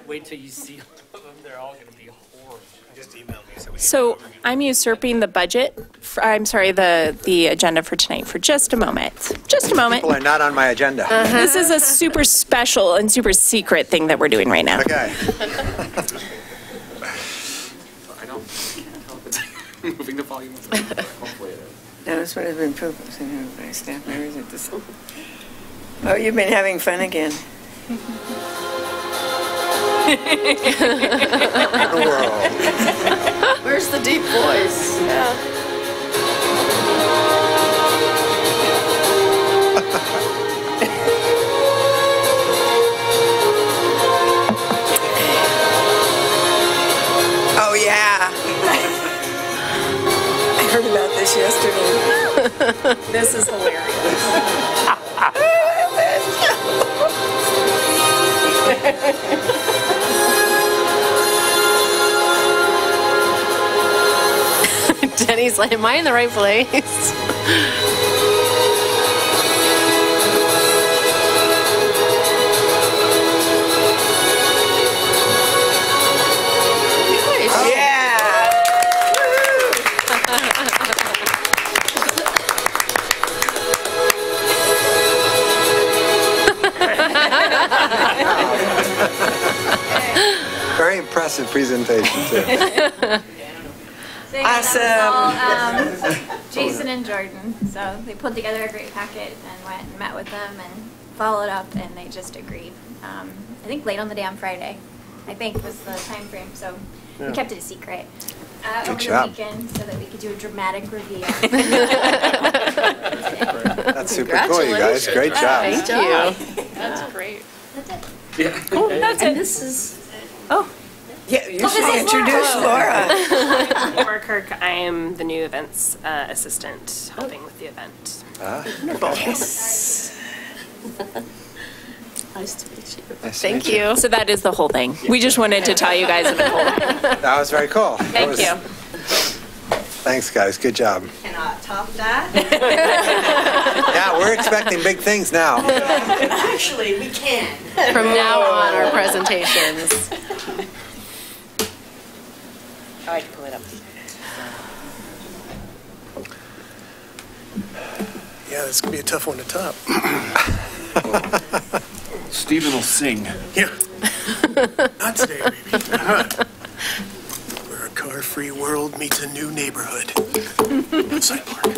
Wait till you see them. They're all going to be horrible. Just email me. So I'm usurping the budget. I'm sorry, the agenda for tonight for just a moment. Just a moment. People are not on my agenda. This is a super special and super secret thing that we're doing right now. Okay. I don't help it. Moving the volume. Hopefully it is. Notice what has been proposed by staff members at this. Oh, you've been having fun again. The world. Where's the deep voice? Yeah. Oh, yeah. I heard about this yesterday. This is hilarious. Denny's like, am I in the right place? Very impressive presentation, too. Awesome. Jason and Jordan. So they put together a great packet and went and met with them and followed up, and they just agreed. I think late on the day on Friday, I think was the time frame. So we kept it a secret over the weekend so that we could do a dramatic reveal. That's super cool, you guys. Great job. Thank you. That's great. That's it. Yeah. Cool, that's it. This is. Oh. Yeah, you should introduce Laura. I'm Laura Kirk. I am the new events assistant helping with the event. Yes. Nice to meet you. Nice to Thank meet you. So that is the whole thing. We just wanted to tell you guys the whole thing. That was very cool. Thank you. Thanks, guys. Good job. Cannot top that. Yeah, we're expecting big things now. Actually, we can. From now on, our presentations. Oh, I can pull it up. Yeah, this could be a tough one to top. Stephen will sing. Yeah. Not today, baby. Where a car-free world meets a new neighborhood. Hillside Park.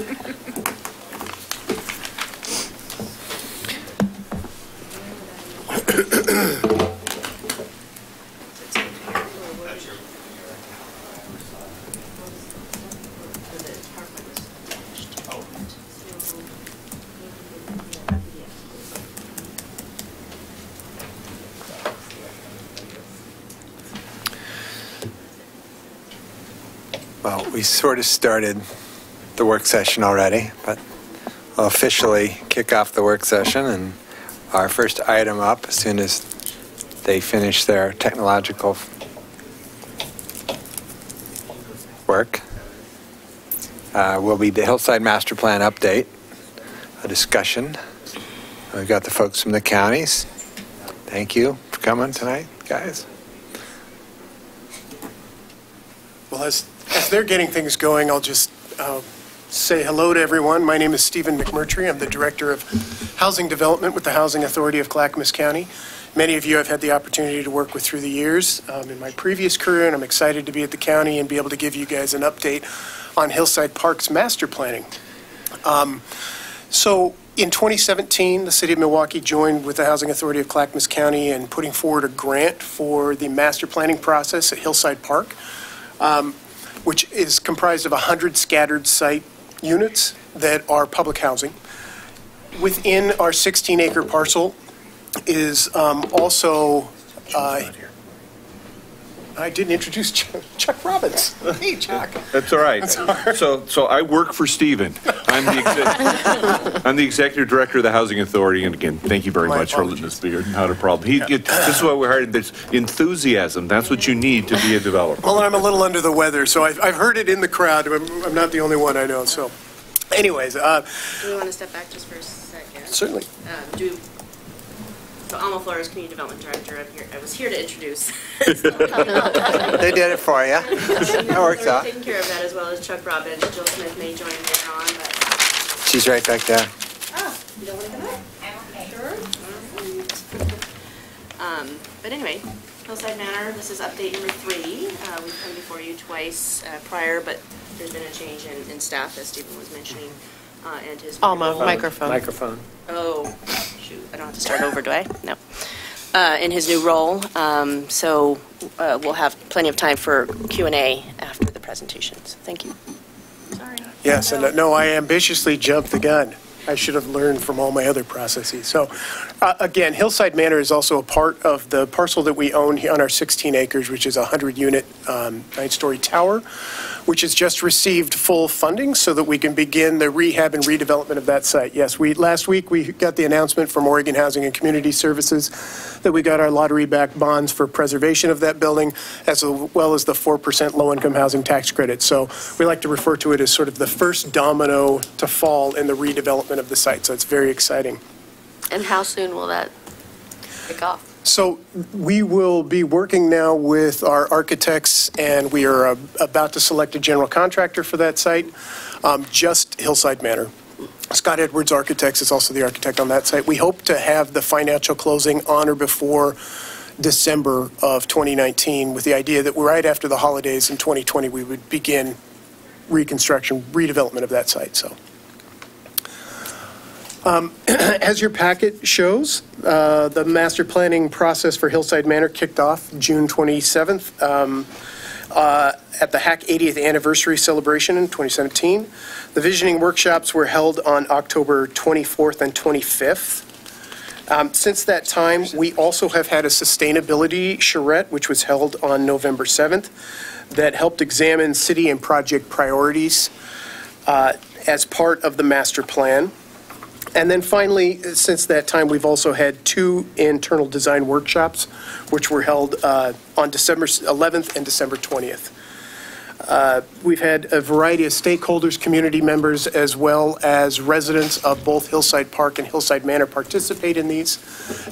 Well, we sort of started the work session already, but we'll officially kick off the work session, and our first item up, as soon as they finish their technological work, will be the Hillside Master Plan update, a discussion. We've got the folks from the counties. Thank you for coming tonight, guys. Well, as they're getting things going, I'll just say hello to everyone. My name is Stephen McMurtry. I'm the Director of Housing Development with the Housing Authority of Clackamas County. Many of you I've had the opportunity to work with through the years in my previous career, and I'm excited to be at the county and be able to give you guys an update on Hillside Park's master planning. So In 2017, the City of Milwaukee joined with the Housing Authority of Clackamas County in putting forward a grant for the master planning process at Hillside Park, which is comprised of 100 scattered site units that are public housing. Within our 16-acre parcel is also, I didn't introduce Chuck Robbins. Hey, Chuck. That's all right. So I work for Stephen. I'm the executive director of the Housing Authority, and again, thank you very much for letting us be here. Not a problem. This is why we're hired. There's enthusiasm. That's what you need to be a developer. Well, I'm a little under the weather, so I've heard it in the crowd. I'm not the only one I know. So, anyways, do we want to step back just for a second? Certainly. So Alma Flores, Community Development Director, I was here to introduce. They did it for you. That works out. Taking care of that, as well as Chuck Robbins. Jill Smith may join later on, but. She's right back there. Oh, you don't want to come back? I'm okay. Sure. But anyway, Hillside Manor, this is update number 3. We've come before you twice prior, but there's been a change in staff, as Stephen was mentioning, and his Alma, role. microphone. Oh, shoot, I don't have to start over, do I? No. In his new role, so we'll have plenty of time for Q&A after the presentations. Thank you. Sorry. Yes, and no, I ambitiously jumped the gun. I should have learned from all my other processes. So, again, Hillside Manor is also a part of the parcel that we own on our 16 acres, which is a 100-unit, 9-story tower, which has just received full funding so that we can begin the rehab and redevelopment of that site. Yes, last week we got the announcement from Oregon Housing and Community Services that we got our lottery-backed bonds for preservation of that building, as well as the 4% low-income housing tax credit. So we like to refer to it as sort of the first domino to fall in the redevelopment of the site. So it's very exciting. And how soon will that kick off? So we will be working now with our architects, and we are about to select a general contractor for that site, just Hillside Manor. Scott Edwards Architects is also the architect on that site. We hope to have the financial closing on or before December of 2019, with the idea that right after the holidays in 2020, we would begin reconstruction, redevelopment of that site. So. As your packet shows, the master planning process for Hillside Manor kicked off June 27th at the HAC 80th anniversary celebration in 2017. The visioning workshops were held on October 24th and 25th. Since that time, we also have had a sustainability charrette, which was held on November 7th, that helped examine city and project priorities as part of the master plan. And then finally, since that time, we've also had 2 internal design workshops, which were held on December 11th and December 20th. We've had a variety of stakeholders, community members, as well as residents of both Hillside Park and Hillside Manor participate in these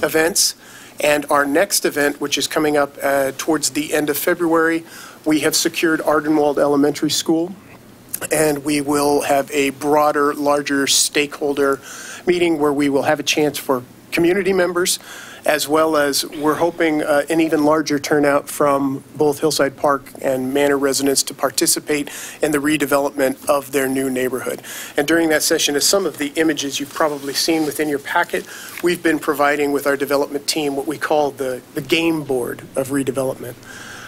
events. And our next event, which is coming up towards the end of February, we have secured Ardenwald Elementary School, and we will have a broader, larger stakeholder meeting where we will have a chance for community members, as well as we're hoping an even larger turnout from both Hillside Park and Manor residents to participate in the redevelopment of their new neighborhood. And during that session, as some of the images you've probably seen within your packet, we've been providing with our development team what we call the game board of redevelopment,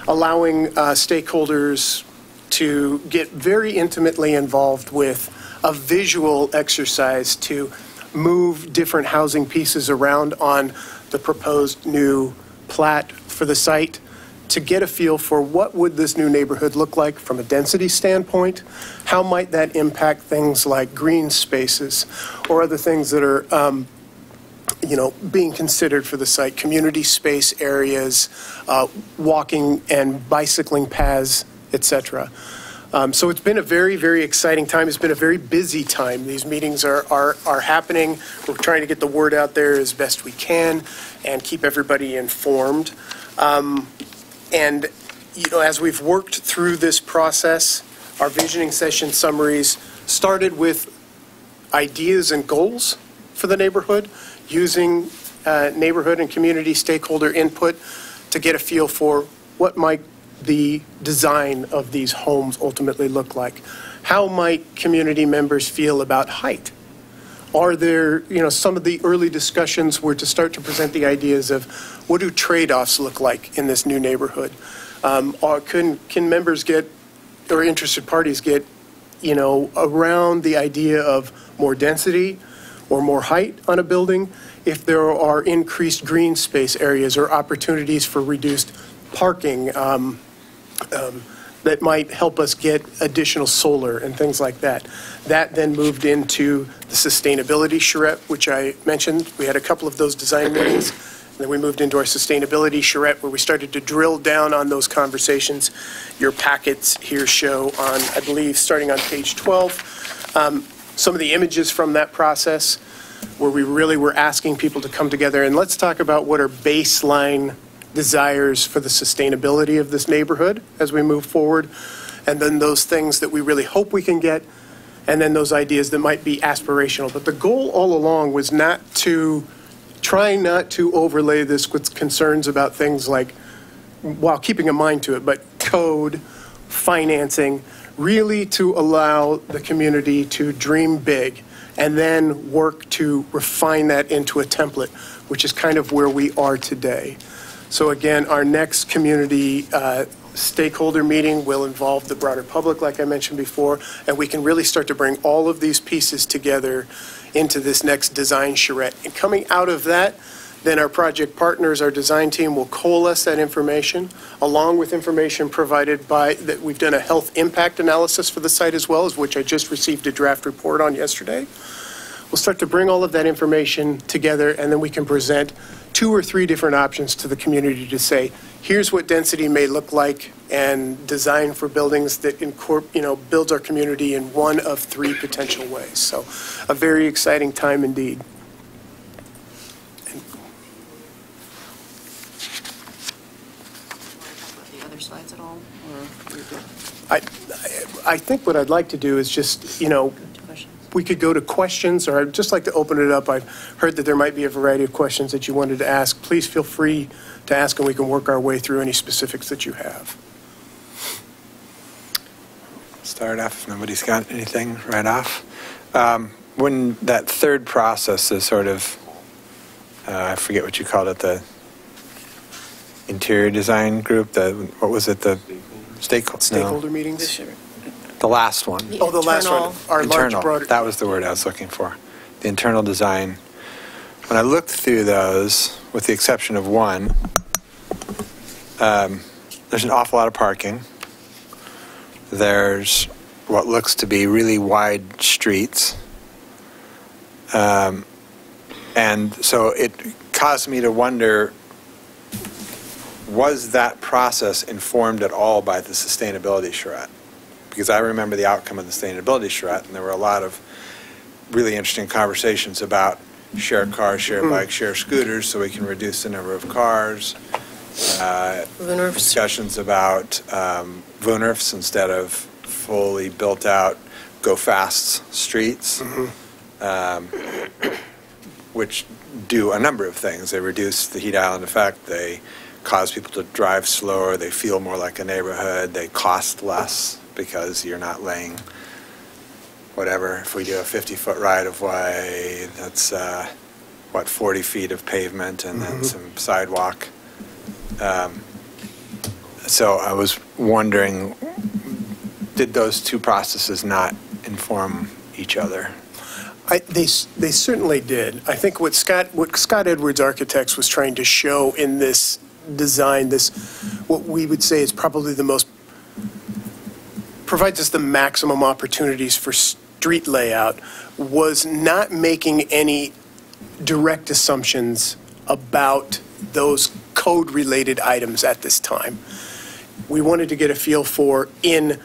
allowing stakeholders to get very intimately involved with a visual exercise to move different housing pieces around on the proposed new plat for the site to get a feel for what would this new neighborhood look like from a density standpoint, how might that impact things like green spaces or other things that are being considered for the site, community space areas, walking and bicycling paths, etc. So it's been a very, very exciting time. It's been a very busy time. These meetings are happening. We're trying to get the word out there as best we can and keep everybody informed. And as we've worked through this process, our visioning session summaries started with ideas and goals for the neighborhood, using neighborhood and community stakeholder input to get a feel for what might the design of these homes ultimately look like. How might community members feel about height? Are there, some of the early discussions were to start to present the ideas of what do trade-offs look like in this new neighborhood? Can members get, or interested parties get, around the idea of more density or more height on a building if there are increased green space areas or opportunities for reduced parking that might help us get additional solar and things like that. That then moved into the sustainability charrette, which I mentioned. We had a couple of those design meetings. And then we moved into our sustainability charrette where we started to drill down on those conversations. Your packets here show on, I believe, starting on page 12, some of the images from that process where we really were asking people to come together and let's talk about what are baseline desires for the sustainability of this neighborhood as we move forward, and then those things that we really hope we can get, and then those ideas that might be aspirational. But the goal all along was trying not to overlay this with concerns about things like, while keeping a mind to it, but code, financing, really to allow the community to dream big and then work to refine that into a template, which is kind of where we are today. So again, our next community stakeholder meeting will involve the broader public, like I mentioned before, and we can really start to bring all of these pieces together into this next design charrette. And coming out of that, then our project partners, our design team, will coalesce that information, along with information provided by, that we've done a health impact analysis for the site as well, as which I just received a draft report on yesterday. We'll start to bring all of that information together, and then we can present 2 or 3 different options to the community to say, here's what density may look like, and design for buildings that builds our community in one of 3 potential ways. So a very exciting time indeed. The other slides at all? Or you're good? I think what I'd like to do is just, we could go to questions, or I'd just like to open it up. I've heard that there might be a variety of questions that you wanted to ask. Please feel free to ask, and we can work our way through any specifics that you have. Start off if nobody's got anything right off. When that third process is sort of, I forget what you called it, the interior design group, what was it, the stakeholder meetings? The last one. Oh, the last one. Our large, broader. That was the word I was looking for. The internal design. When I looked through those, with the exception of one, there's an awful lot of parking. There's what looks to be really wide streets. And so it caused me to wonder, was that process informed at all by the sustainability charrette? Because I remember the outcome of the sustainability charrette, and there were a lot of really interesting conversations about share cars, share bikes, share scooters, so we can reduce the number of cars. Discussions about VUNRFs instead of fully built out go fast streets, which do a number of things. They reduce the heat island effect. They cause people to drive slower. They feel more like a neighborhood. They cost less because you're not laying whatever. If we do a 50-foot right-of-way, that's 40 feet of pavement and then some sidewalk. So I was wondering, did those 2 processes not inform each other? They certainly did. I think what Scott Edwards Architects was trying to show in this design, what we would say is probably provides us the maximum opportunities for street layout, was not making any direct assumptions about those code-related items at this time. We wanted to get a feel for, in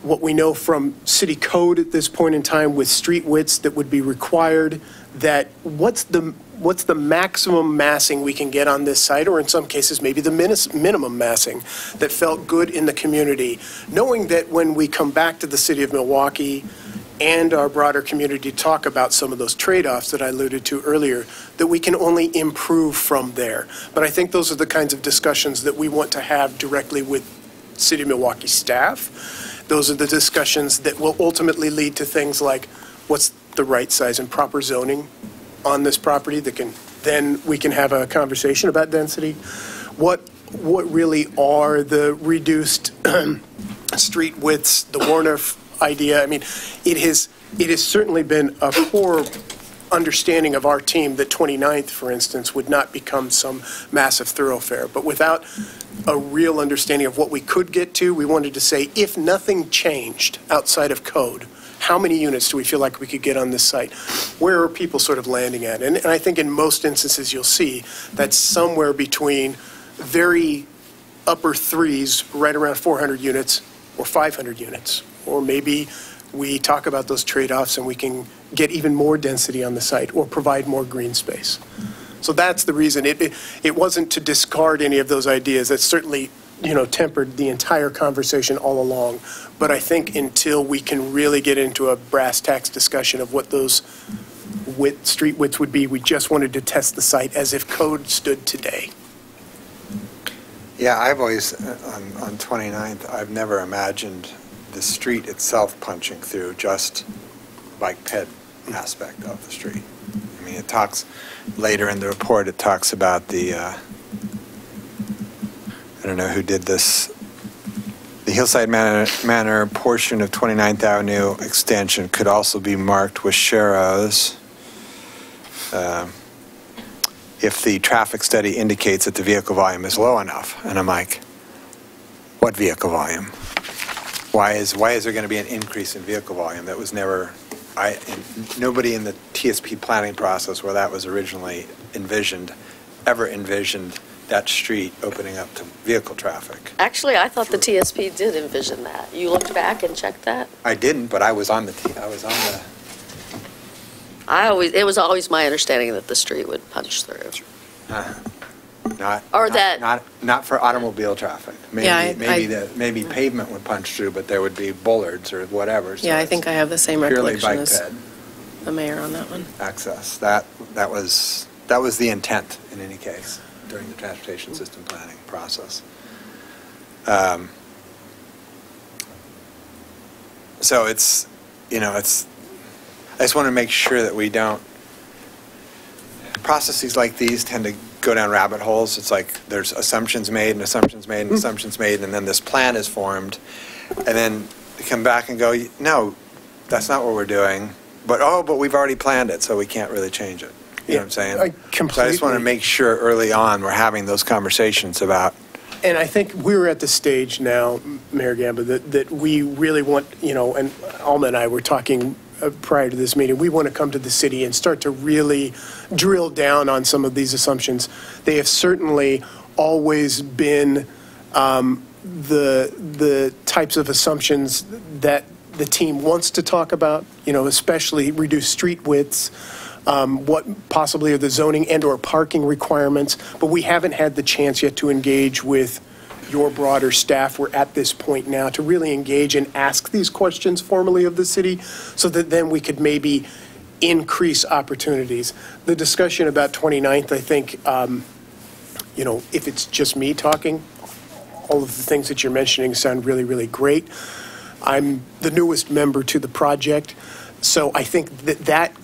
what we know from city code at this point in time with street widths that would be required, that what's the maximum massing we can get on this site, or in some cases maybe the minimum massing that felt good in the community, knowing that when we come back to the city of Milwaukee and our broader community talk about some of those trade-offs that I alluded to earlier, that we can only improve from there. But I think those are the kinds of discussions that we want to have directly with City of Milwaukee staff. Those are the discussions that will ultimately lead to things like, what's the right size and proper zoning on this property that can, then we can have a conversation about density. What really are the reduced street widths, the Warner idea? I mean, it has certainly been a core understanding of our team that 29th, for instance, would not become some massive thoroughfare. But without a real understanding of what we could get to, we wanted to say, if nothing changed outside of code, how many units do we feel like we could get on this site? Where are people sort of landing at? And I think in most instances you'll see that's somewhere between very upper threes, right around 400 units, or 500 units. Or maybe we talk about those trade-offs and we can get even more density on the site or provide more green space. So that's the reason. It wasn't to discard any of those ideas. That certainly, tempered the entire conversation all along. But I think until we can really get into a brass tacks discussion of what those street widths would be, we just wanted to test the site as if code stood today. Yeah, I've always, on 29th, I've never imagined the street itself punching through, just bike ped aspect of the street. I mean, it talks, later in the report, it talks about the, I don't know who did this, the Hillside Manor portion of 29th Avenue extension could also be marked with sharrows if the traffic study indicates that the vehicle volume is low enough. And I'm like, what vehicle volume? Why is there going to be an increase in vehicle volume? That was never, nobody in the TSP planning process where that was originally envisioned, ever envisioned that street opening up to vehicle traffic. Actually, I thought the TSP did envision that. You looked back and checked that? I didn't, but I was on the, It was always my understanding that the street would punch through. not for automobile traffic. Maybe pavement would punch through, but there would be bollards or whatever. So yeah, I think I have the same recollection as ped the mayor on that one. Access. That was the intent in any case during the transportation system planning process. So it's, I just want to make sure that we don't, processes like these tend to go down rabbit holes. It's like there's assumptions made and assumptions made and assumptions made, and then this plan is formed, and then you come back and go, no, that's not what we're doing, but we've already planned it, so we can't really change it. You know what I'm saying? So I just want to make sure early on we're having those conversations about. And I think we're at the stage now, Mayor Gamba, that we really want, and Alma and I were talking prior to this meeting, we want to come to the city and start to really drill down on some of these assumptions. They have certainly always been the types of assumptions that the team wants to talk about, especially reduced street widths, what possibly are the zoning and or parking requirements, but we haven't had the chance yet to engage with your broader staff. We're at this point now to really engage and ask these questions formally of the city so that then we could maybe increase opportunities. The discussion about 29th, I think, if it's just me talking, all of the things that you're mentioning sound really, really great. I'm the newest member to the project, so I think that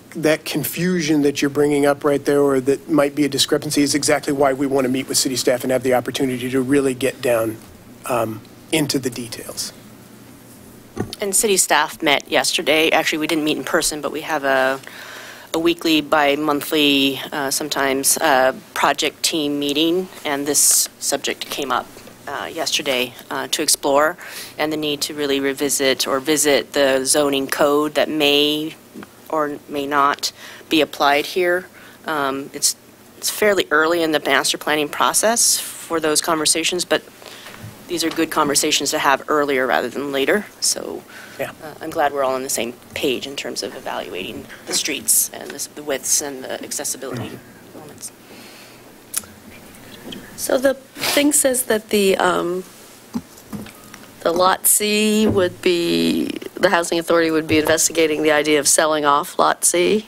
confusion that you're bringing up right there, or that might be a discrepancy, is exactly why we want to meet with city staff and have the opportunity to really get down into the details. And city staff met yesterday. Actually, we didn't meet in person, but we have a weekly, bi-monthly, sometimes project team meeting, and this subject came up yesterday to explore, and the need to really revisit or visit the zoning code that may or may not be applied here. It's fairly early in the master planning process for those conversations, but these are good conversations to have earlier rather than later. So yeah. I'm glad we're all on the same page in terms of evaluating the streets and the widths and the accessibility elements. So the thing says that the Lot C would be, the Housing Authority would be investigating the idea of selling off Lot C,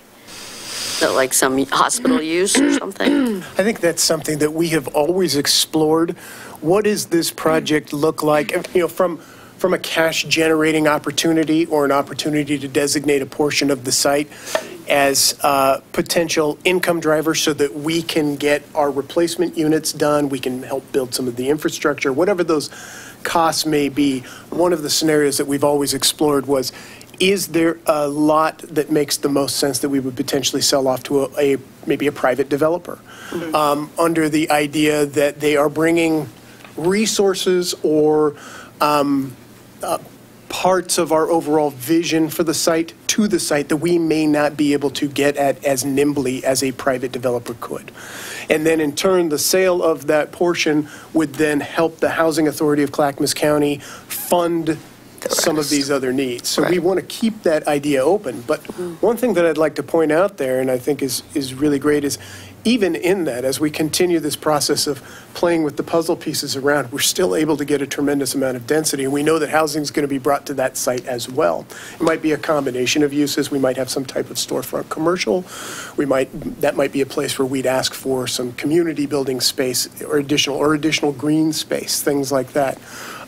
like some hospital use or something? I think that's something that we have always explored. What does this project look like? From from a cash generating opportunity or an opportunity to designate a portion of the site as potential income drivers so that we can get our replacement units done, we can help build some of the infrastructure, whatever those costs may be. One of the scenarios that we've always explored was, is there a lot that makes the most sense that we would potentially sell off to maybe a private developer, under the idea that they are bringing resources or parts of our overall vision for the site to the site that we may not be able to get at as nimbly as a private developer could. And then in turn, the sale of that portion would then help the Housing Authority of Clackamas County fund some of these other needs. So we want to keep that idea open. But one thing that I'd like to point out there, and I think is really great, is even in that, as we continue this process of playing with the puzzle pieces around, we're still able to get a tremendous amount of density. And we know that housing is going to be brought to that site as well. It might be a combination of uses. We might have some type of storefront commercial. That might be a place where we'd ask for some community building space or additional green space, things like that.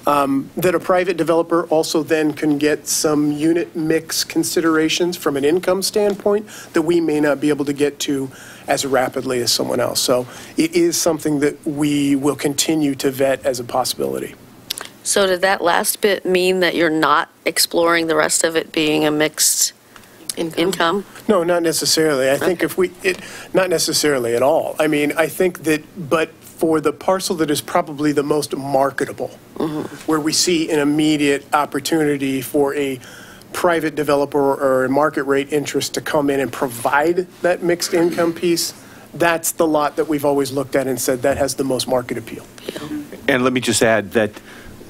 That a private developer also then can get some unit mix considerations from an income standpoint that we may not be able to get to as rapidly as someone else. So it is something that we will continue to vet as a possibility. So did that last bit mean that you're not exploring the rest of it being a mixed income? No, not necessarily. I think not necessarily at all. I mean, I think that, but for the parcel that is probably the most marketable, where we see an immediate opportunity for a private developer or a market rate interest to come in and provide that mixed income piece, that's the lot that we've always looked at and said that has the most market appeal. And let me just add that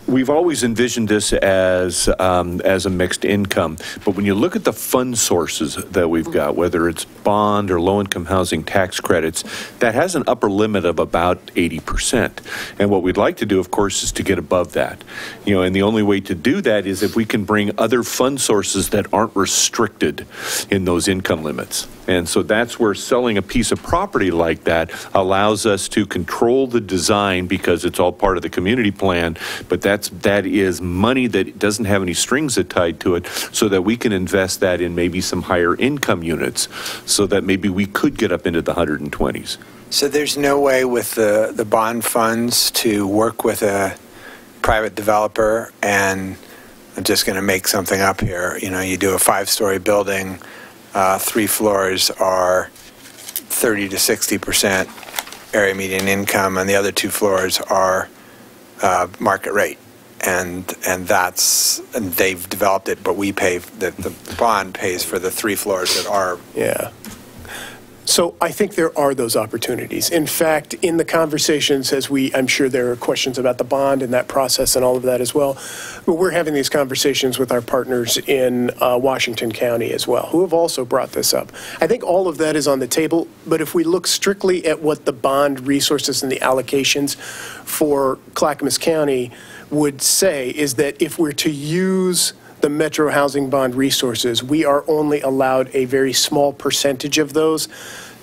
we've always envisioned this as a mixed income, but when you look at the fund sources that we've got, whether it's bond or low-income housing tax credits, that has an upper limit of about 80%. And what we'd like to do, of course, is to get above that. You know, and the only way to do that is if we can bring other fund sources that aren't restricted in those income limits. And so that's where selling a piece of property like that allows us to control the design because it's all part of the community plan, but that is money that doesn't have any strings tied to it, so that we can invest that in maybe some higher income units so that maybe we could get up into the 120s. So there's no way with the bond funds to work with a private developer, and I'm just going to make something up here. You know, you do a 5-story building, 3 floors are 30 to 60% area median income, and the other 2 floors are market rate. And they've developed it, but we pay, the bond pays for the 3 floors that are. Yeah. So I think there are those opportunities. In fact, in the conversations, I'm sure there are questions about the bond and that process and all of that as well. But we're having these conversations with our partners in Washington County as well, who have also brought this up. I think all of that is on the table, but if we look strictly at what the bond resources and the allocations for Clackamas County would say, is that if we're to use the Metro Housing Bond resources, we are only allowed a very small percentage of those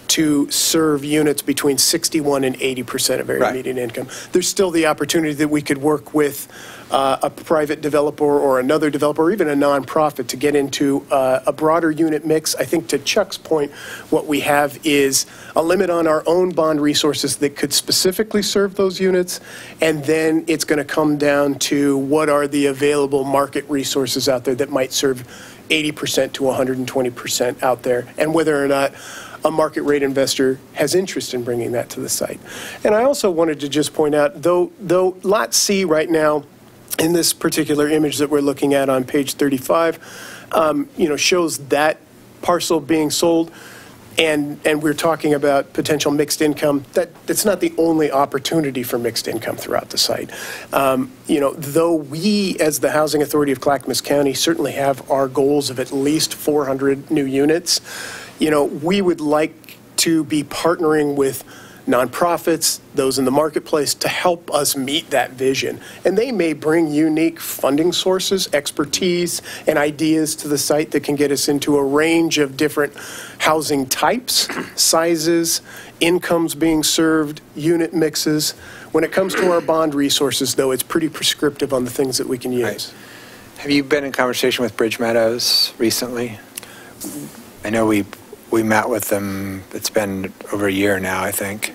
to serve units between 61 and 80% of area median income. There's still the opportunity that we could work with a private developer or another developer or even a nonprofit to get into a broader unit mix. I think to Chuck's point, what we have is a limit on our own bond resources that could specifically serve those units, and then it's going to come down to what are the available market resources out there that might serve 80% to 120% out there, and whether or not a market rate investor has interest in bringing that to the site. And I also wanted to just point out, though Lot C right now, in this particular image that we're looking at on page 35, shows that parcel being sold, and we're talking about potential mixed income. That's not the only opportunity for mixed income throughout the site. Though we, as the Housing Authority of Clackamas County, certainly have our goals of at least 400 new units, we would like to be partnering with nonprofits, those in the marketplace, to help us meet that vision. And they may bring unique funding sources, expertise, and ideas to the site that can get us into a range of different housing types, sizes, incomes being served, unit mixes. When it comes to our bond resources, though, it's pretty prescriptive on the things that we can use. Right. Have you been in conversation with Bridge Meadows recently? I know we met with them, it's been over a year now, I think.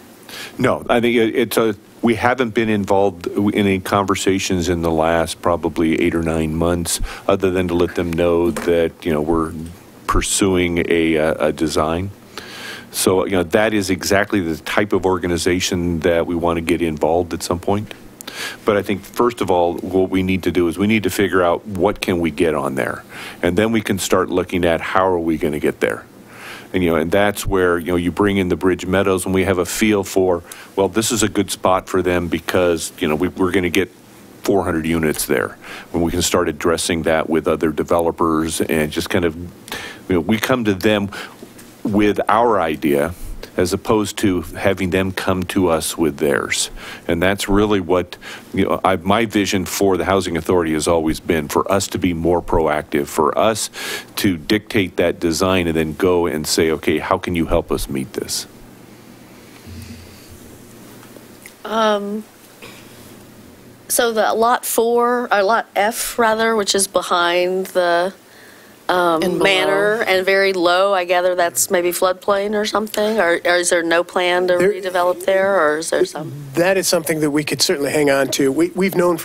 No, I think we haven't been involved in any conversations in the last probably 8 or 9 months, other than to let them know that, we're pursuing a design. So, that is exactly the type of organization that we want to get involved at some point. But I think, first of all, what we need to do is we need to figure out what can we get on there. And then we can start looking at how are we going to get there. And, and that's where, you bring in the Bridge Meadows and we have a feel for, well, this is a good spot for them because, we're going to get 400 units there. When we can start addressing that with other developers and just kind of, we come to them with our idea as opposed to having them come to us with theirs. And that's really what, my vision for the Housing Authority has always been, for us to be more proactive, for us to dictate that design and then go and say, okay, how can you help us meet this? So the lot 4, or lot F rather, which is behind the manor and very low, I gather that's maybe floodplain or something? Or is there no plan to redevelop there, or is there some? That is something that we could certainly hang on to. We've known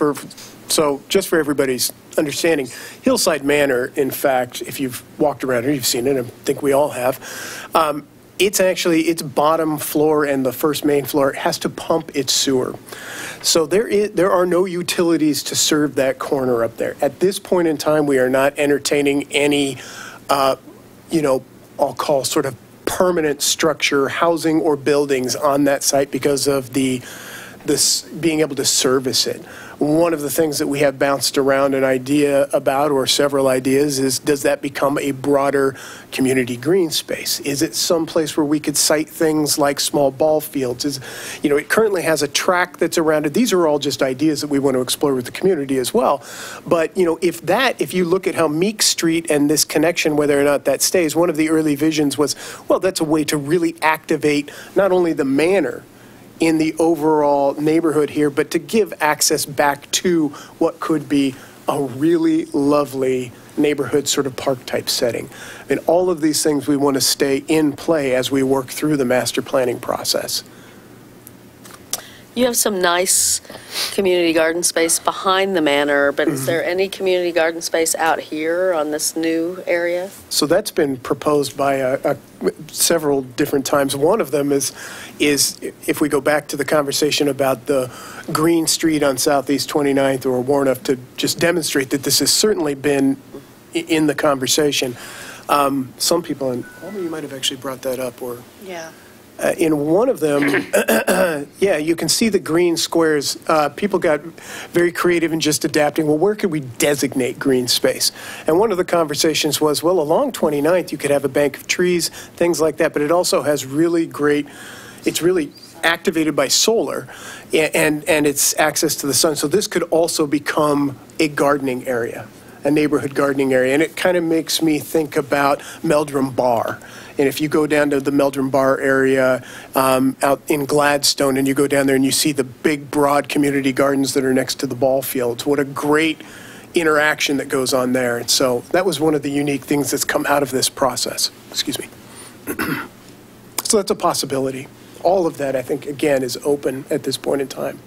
so just for everybody's understanding, Hillside Manor, in fact, if you've walked around here, you've seen it, I think we all have, it's actually, its bottom floor and the first main floor has to pump its sewer. So there are no utilities to serve that corner up there. At this point in time, we are not entertaining any, I'll call sort of permanent structure, housing or buildings on that site because of this being able to service it. One of the things that we have bounced around an idea about, or several ideas, is does that become a broader community green space? Is it someplace where we could site things like small ball fields? It currently has a track that's around it. These are all just ideas that we want to explore with the community as well. But, if you look at how Meek Street and this connection, whether or not that stays, one of the early visions was, well, that's a way to really activate not only the manor in the overall neighborhood here, but to give access back to what could be a really lovely neighborhood sort of park type setting. And all of these things we want to stay in play as we work through the master planning process. You have some nice community garden space behind the manor, but is there any community garden space out here on this new area? So that's been proposed by several different times. One of them is if we go back to the conversation about the Green Street on Southeast 29th or Warnoff, to just demonstrate that this has certainly been in the conversation. Some people, and you might have actually brought that up, or Yeah. In one of them, you can see the green squares. People got very creative in just adapting, well, where could we designate green space? And one of the conversations was, well, along 29th, you could have a bank of trees, things like that, but it also has really great, it's really activated by solar, and it's access to the sun. So this could also become a gardening area, a neighborhood gardening area. And it kind of makes me think about Meldrum Bar. And if you go down to the Meldrum Bar area out in Gladstone, and you go down there and you see the big, broad community gardens that are next to the ball fields, what a great interaction that goes on there. And so that was one of the unique things that's come out of this process. Excuse me. So that's a possibility. All of that, I think, again, is open at this point in time.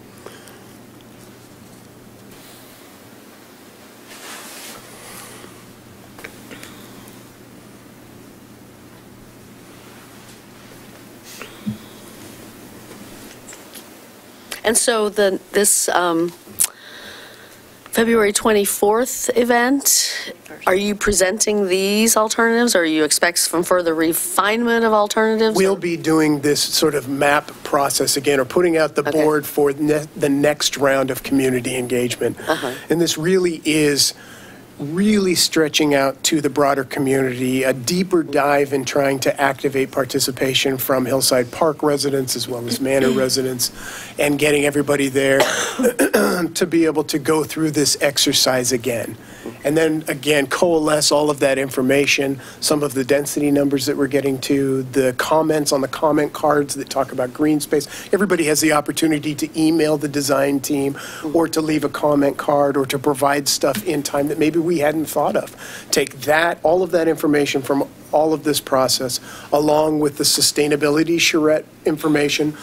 And so this February 24th event, are you presenting these alternatives, or you expect some further refinement of alternatives? We'll be doing this sort of map process again, or putting out the board for the next round of community engagement. And this really is, really stretching out to the broader community, a deeper dive in trying to activate participation from Hillside Park residents as well as Manor residents, and getting everybody there to be able to go through this exercise again. And then, again, coalesce all of that information, some of the density numbers that we're getting to, the comments on the comment cards that talk about green space. Everybody has the opportunity to email the design team or to leave a comment card or to provide stuff in time that maybe we hadn't thought of. Take that, all of that information from all of this process, along with the sustainability charrette information,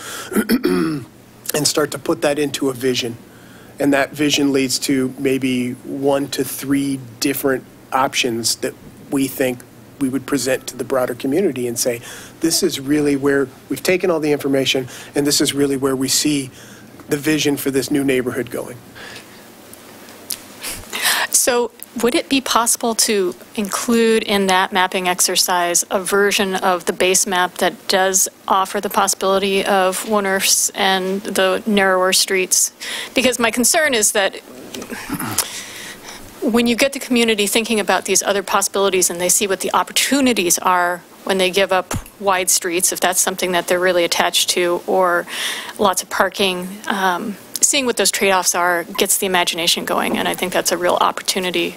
and start to put that into a vision. And that vision leads to maybe 1 to 3 different options that we think we would present to the broader community and say, this is really where we've taken all the information, and this is really where we see the vision for this new neighborhood going. So would it be possible to include in that mapping exercise a version of the base map that does offer the possibility of one-earths and the narrower streets? Because my concern is that when you get the community thinking about these other possibilities and they see what the opportunities are when they give up wide streets, if that's something that they're really attached to, or lots of parking, seeing what those trade-offs are gets the imagination going, and I think that's a real opportunity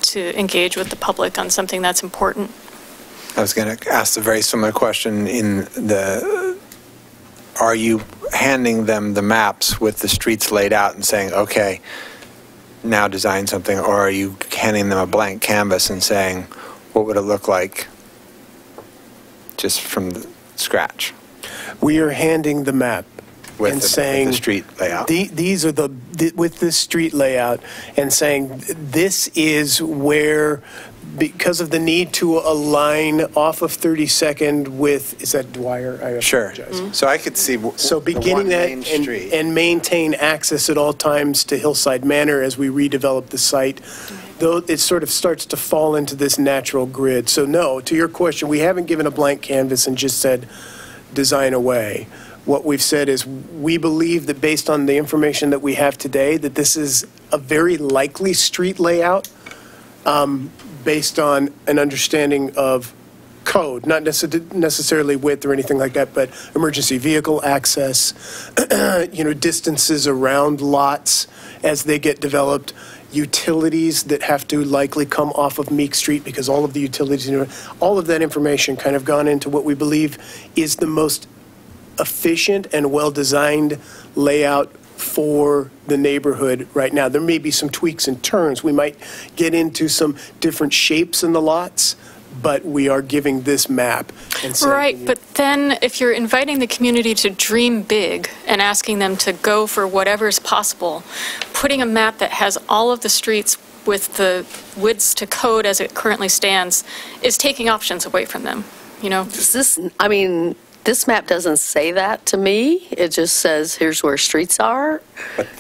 to engage with the public on something that's important. I was going to ask a very similar question are you handing them the maps with the streets laid out and saying, okay, now design something, or are you handing them a blank canvas and saying, what would it look like just from scratch? We are handing the map. With the street layout. These are with this street layout, and saying this is where, because of the need to align off of 32nd with, is that Dwyer? I apologize. Sure. So I could see so beginning that and maintain access at all times to Hillside Manor as we redevelop the site. Though it sort of starts to fall into this natural grid. So no, to your question, we haven't given a blank canvas and just said design away. What we've said is we believe that based on the information that we have today, that this is a very likely street layout based on an understanding of code, not necessarily width or anything like that, but emergency vehicle access, distances around lots as they get developed, utilities that have to likely come off of Meek Street because all of the utilities, all of that information kind of gone into what we believe is the most efficient and well-designed layout for the neighborhood right now. There may be some tweaks and turns. We might get into some different shapes in the lots, but we are giving this map. And saying, right, but then if you're inviting the community to dream big and asking them to go for whatever is possible, putting a map that has all of the streets with the widths to code as it currently stands is taking options away from them, This map doesn't say that to me. It just says, here's where streets are.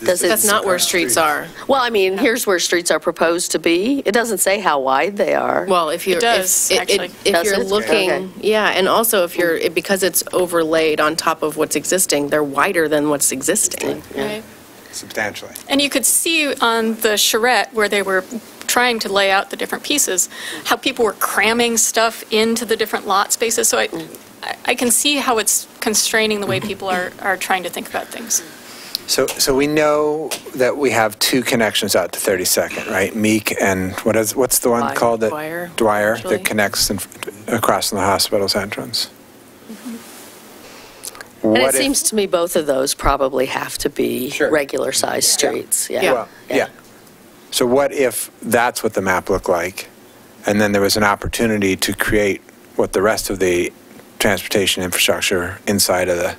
That's not where streets are. Well, here's where streets are proposed to be. It doesn't say how wide they are. Well, if you're, if you're looking, yeah, and also if you're, because it's overlaid on top of what's existing, they're wider than what's existing. Right. Substantially. And you could see on the charrette where they were trying to lay out the different pieces, how people were cramming stuff into the different lot spaces. So I can see how it's constraining the way people are trying to think about things. So we know that we have 2 connections out to 32nd, right? Meek and what's the one called? Dwyer. Dwyer that connects across from the hospital's entrance. And it seems to me both of those probably have to be regular-sized streets. Yeah. So what if that's what the map looked like, and then there was an opportunity to create what the rest of the transportation infrastructure inside of the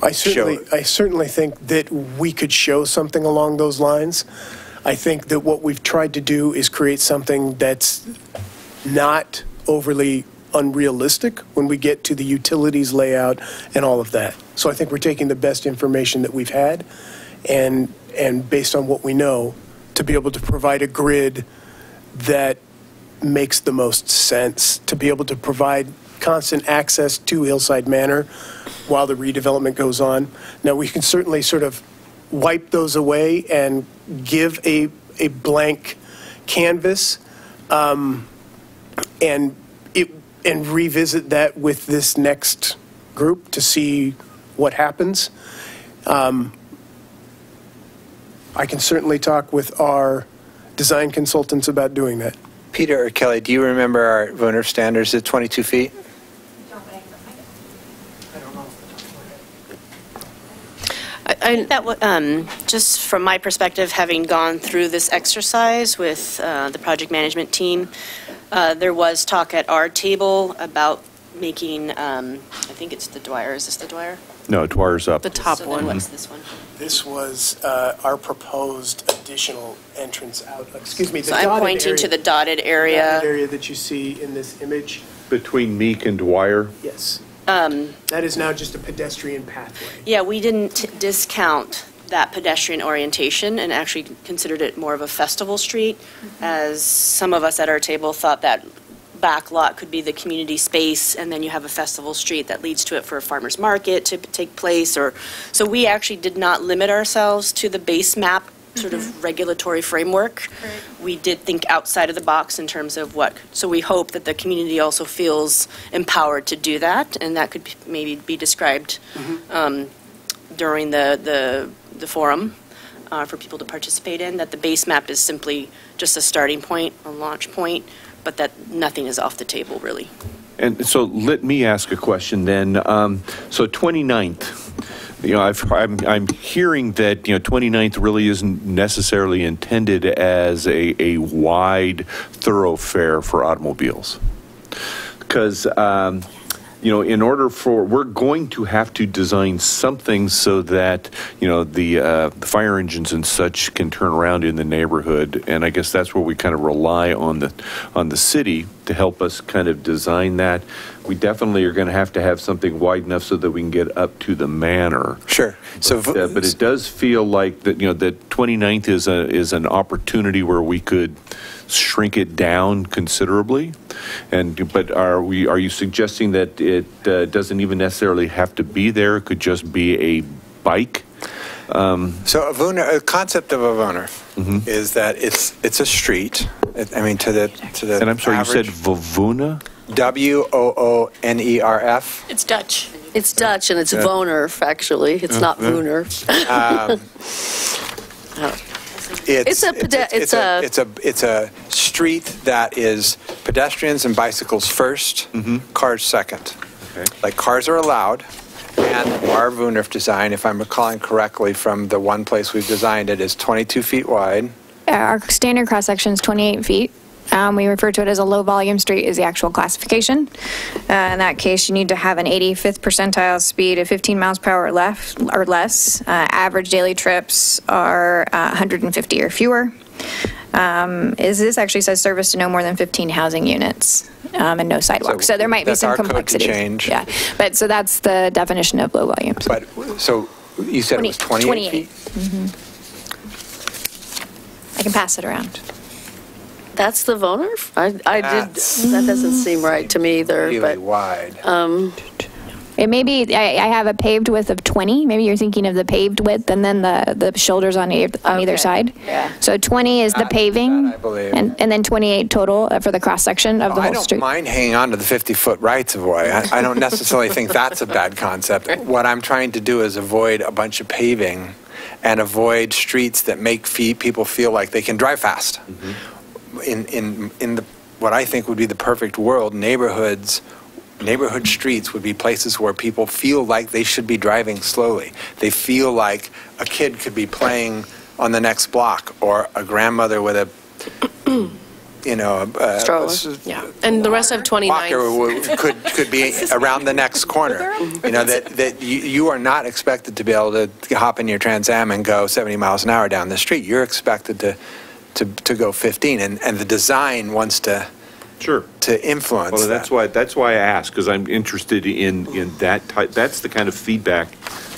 I certainly think that we could show something along those lines. I think that what we've tried to do is create something that's not overly unrealistic when we get to the utilities layout and all of that. So I think we're taking the best information that we've had and based on what we know to be able to provide a grid that makes the most sense, to be able to provide constant access to Hillside Manor while the redevelopment goes on. Now, we can certainly sort of wipe those away and give a a blank canvas and revisit that with this next group to see what happens. I can certainly talk with our design consultants about doing that. Peter or Kelly, do you remember our Wunderf standards at 22 feet? I think that just from my perspective, having gone through this exercise with the project management team, there was talk at our table about making, I think it's the Dwyer. Is this the Dwyer? No, Dwyer's up. The top one. What's this one? This was our proposed additional entrance out. Excuse me. So I'm pointing to the dotted area. The dotted area that you see in this image. Between Meek and Dwyer? Yes. That is now just a pedestrian pathway. Yeah, we didn't discount that pedestrian orientation and actually considered it more of a festival street, as some of us at our table thought that back lot could be the community space, and then you have a festival street that leads to it for a farmer's market to take place. So we actually did not limit ourselves to the base map sort of regulatory framework. Right. We did think outside of the box in terms of so we hope that the community also feels empowered to do that, and that could maybe be described during the forum for people to participate in, that the base map is simply just a starting point, a launch point, but that nothing is off the table, really. And so let me ask a question then. So 29th, I'm hearing that 29th really isn't necessarily intended as a wide thoroughfare for automobiles, because in order we're going to have to design something so that the fire engines and such can turn around in the neighborhood, and I guess that's where we kind of rely on the city to help us kind of design that. We definitely are going to have something wide enough so that we can get up to the manor. Sure. But it does feel like that that 29th is an opportunity where we could shrink it down considerably. But are you suggesting that it doesn't even necessarily have to be there? It could just be a bike? So a concept of a Wunderf is that it's a street. To the And I'm sorry, average, you said Vavoona? Woonerf. It's Dutch. It's Dutch, and it's Wunderf, actually. It's not Wunderf. It's a street that is pedestrians and bicycles first, cars second. Okay. Like cars are allowed, and our Wunderf design, if I'm recalling correctly from the one place we've designed it, is 22 feet wide. Our standard cross-section is 28 feet. We refer to it as a low-volume street is the actual classification. In that case, you need to have an 85th percentile speed of 15 miles per hour or less. Average daily trips are 150 or fewer. This actually says service to no more than 15 housing units and no sidewalks. So there might be some complexities. Change. Yeah, but so that's the definition of low volume. But so you said it was 28 feet? I can pass it around. That's the Wunderf? That doesn't seem right to me either. Really wide. It may be, I have a paved width of 20. Maybe you're thinking of the paved width and then the shoulders on either side. Yeah. So 20 is the paving. I believe. And then 28 total for the cross-section of the whole street. I don't mind hanging on to the 50-foot rights of way. I don't necessarily think that's a bad concept. What I'm trying to do is avoid a bunch of paving and avoid streets that make people feel like they can drive fast. In what I think would be the perfect world, neighborhood streets would be places where people feel like they should be driving slowly. They feel like a kid could be playing on the next block, or a grandmother with a stroller. Yeah, and the rest of 29th could be around the next corner. That you are not expected to be able to hop in your Trans Am and go 70 miles an hour down the street. You're expected to go 15, and the design wants to influence. Well, that's why I asked, because I'm interested in that type. That's the kind of feedback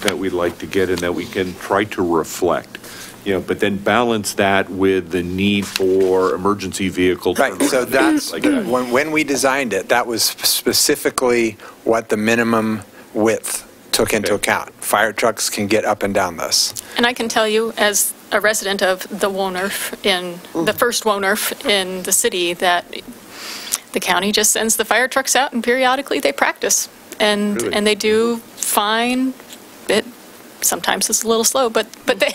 that we'd like to get and that we can try to reflect. But then balance that with the need for emergency vehicles. Right. So that's when we designed it. That was specifically what the minimum width took into account. Fire trucks can get up and down this. And I can tell you, as a resident of the the first Wonerf in the city, that the county just sends the fire trucks out and periodically they practice. And Really? and they do fine. Sometimes it's a little slow, but they,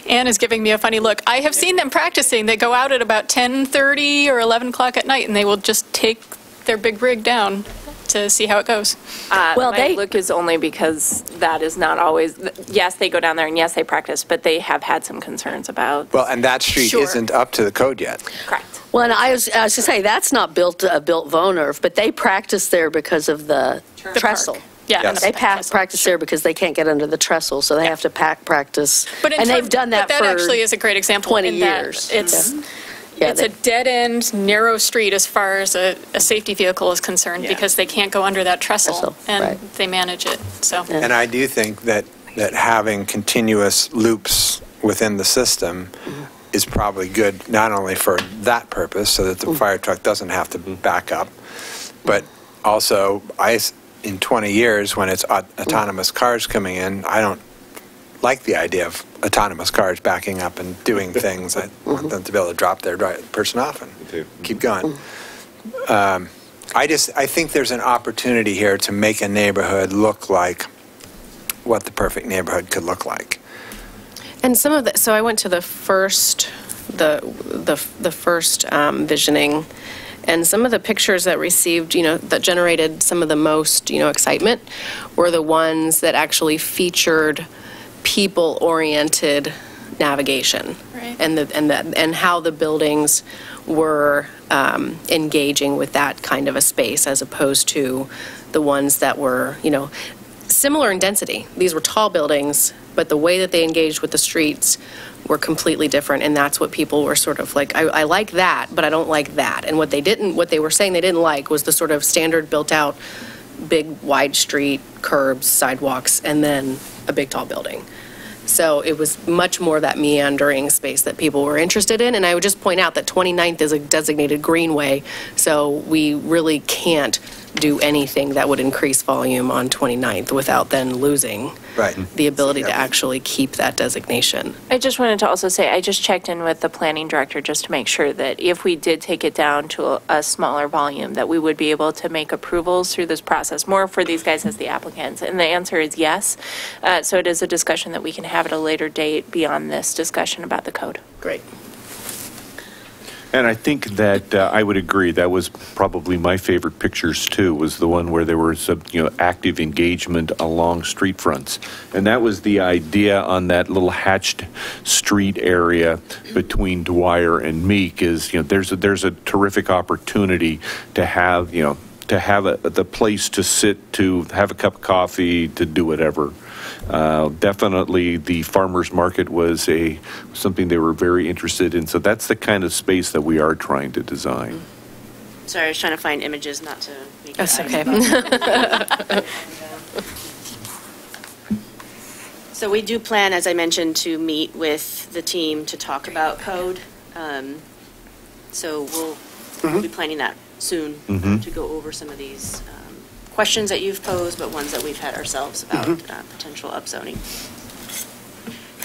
Ann is giving me a funny look. I have seen them practicing. They go out at about 10:30 or 11 o'clock at night, and they will just take their big rig down to see how it goes. My look is only because that is not always, yes, they go down there and yes, they practice, but they have had some concerns about. Well, and that street isn't up to the code yet. Correct. Well, and I was going to say, that's not built Vonerf, but they practice there because of the trestle. Yeah, Yes. They practice there because they can't get under the trestle, so they have to practice. And they've done that but for that actually is a great example 20 in that years. It's a dead-end, narrow street as far as a safety vehicle is concerned because they can't go under that trestle, and they manage it. So. And I do think that having continuous loops within the system is probably good, not only for that purpose, so that the fire truck doesn't have to back up, but also in 20 years, when it's autonomous cars coming in, I don't like the idea of autonomous cars backing up and doing things. I want them to be able to drop their person off and keep going. I think there's an opportunity here to make a neighborhood look like what the perfect neighborhood could look like. And some of so I went to the first visioning, and some of the pictures that received, that generated some of the most, excitement were the ones that actually featured people-oriented navigation, right. and how the buildings were engaging with that kind of a space, as opposed to the ones that were, similar in density. These were tall buildings, but the way that they engaged with the streets were completely different, and that's what people were sort of like, I like that, but I don't like that. And what they were saying they didn't like was the sort of standard built-out, big, wide street, curbs, sidewalks, and then a big, tall building. So it was much more that meandering space that people were interested in, and I would just point out that 29th is a designated greenway, so we really can't do anything that would increase volume on 29th without then losing the ability to actually keep that designation. I just wanted to also say, I just checked in with the planning director just to make sure that if we did take it down to a smaller volume, that we would be able to make approvals through this process, more for these guys as the applicants. And the answer is yes. So it is a discussion that we can have at a later date beyond this discussion about the code. Great. And I think that I would agree. That was probably my favorite pictures too. Was the one where there was some, active engagement along street fronts, and that was the idea on that little hatched street area between Dwyer and Meek. Is there's a terrific opportunity to have the place to sit, to have a cup of coffee, to do whatever. Definitely the farmers market was something they were very interested in. So that's the kind of space that we are trying to design. Sorry, I was trying to find images not to make That's okay. So we do plan, as I mentioned, to meet with the team to talk about code. So we'll be planning that soon to go over some of these questions that you've posed, but ones that we've had ourselves about potential upzoning.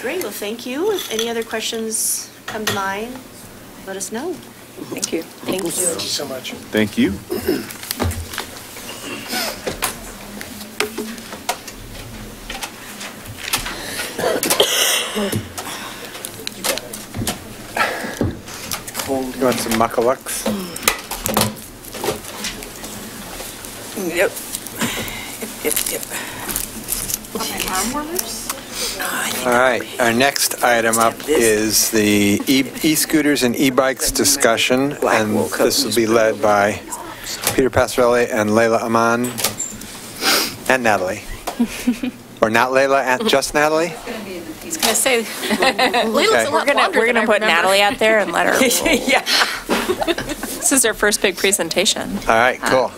Great, well, thank you. If any other questions come to mind, let us know. Thank you. Thank you so much. Thank you. You want some muckalucks? Yep. Arm warmers? All right, our next item up is the e-scooters and e-bikes discussion, and this will be led by Peter Passarelli and Layla Aman and Natalie. Or not Layla, and just Natalie? I was going to say, Okay. We're gonna put Natalie out there and let her. Yeah. This is her first big presentation. All right, cool.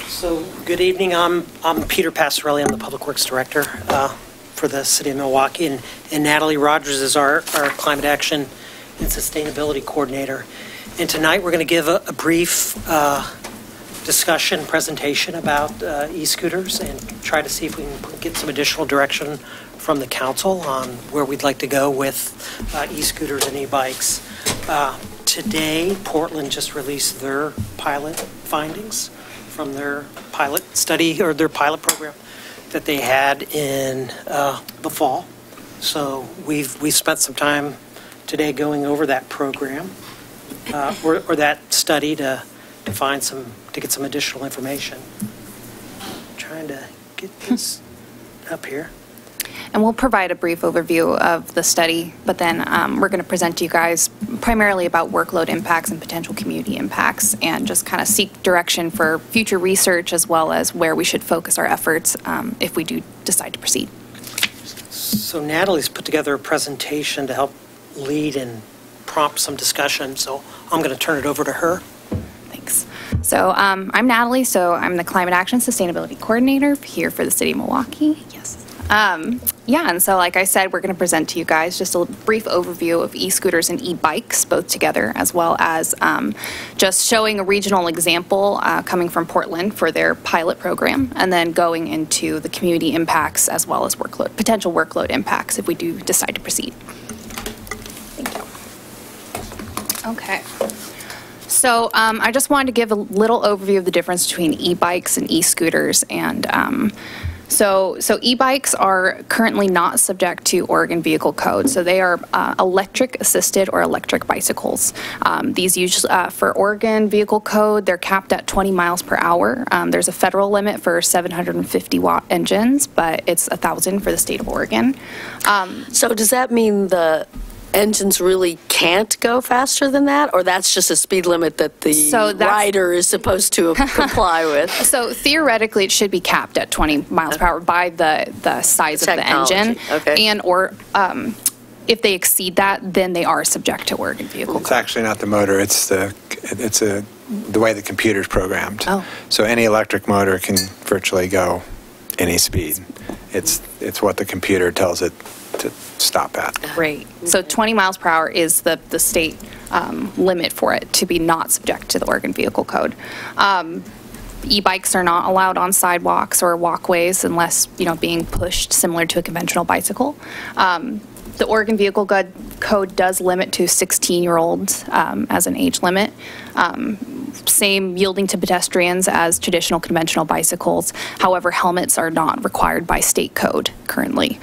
So, good evening. I'm Peter Passarelli. I'm the Public Works Director for the City of Milwaukee, and Natalie Rogers is our Climate Action and Sustainability Coordinator. And tonight we're going to give a brief discussion, presentation about e-scooters and try to see if we can get some additional direction from the council on where we'd like to go with e-scooters and e-bikes. Today, Portland just released their pilot findings from their pilot study or their pilot program that they had in the fall. So we've spent some time today going over that program or that study to get some additional information. I'm trying to get this up here. And we'll provide a brief overview of the study, but then we're going to present to you guys primarily about workload impacts and potential community impacts, and just kind of seek direction for future research as well as where we should focus our efforts if we do decide to proceed. So Natalie's put together a presentation to help lead and prompt some discussion, so I'm going to turn it over to her. Thanks. So I'm Natalie, so I'm the Climate Action Sustainability Coordinator here for the City of Milwaukee. Yes. Yeah, and so like I said, we're going to present to you guys just a brief overview of e-scooters and e-bikes both together, as well as just showing a regional example coming from Portland for their pilot program, and then going into the community impacts as well as potential workload impacts if we do decide to proceed. Thank you. Okay. So I just wanted to give a little overview of the difference between e-bikes and e-scooters, and So e-bikes are currently not subject to Oregon Vehicle Code. So they are electric assisted or electric bicycles. These usually, for Oregon Vehicle Code, they're capped at 20 miles per hour. There's a federal limit for 750 watt engines, but it's 1,000 for the state of Oregon. So does that mean the engines really can't go faster than that, or that's just a speed limit that the rider is supposed to comply with? So theoretically, it should be capped at 20 miles per hour by the size of the engine, and or if they exceed that, then they are subject to Oregon Vehicle Code. It's actually not the motor; it's the way the computer's programmed. Oh. So any electric motor can virtually go any speed. It's what the computer tells it to stop at. Right. So 20 miles per hour is the state limit for it to be not subject to the Oregon Vehicle Code. E-bikes are not allowed on sidewalks or walkways unless, being pushed similar to a conventional bicycle. The Oregon Vehicle Code does limit to 16-year-olds as an age limit. Same yielding to pedestrians as traditional conventional bicycles. However, helmets are not required by state code currently.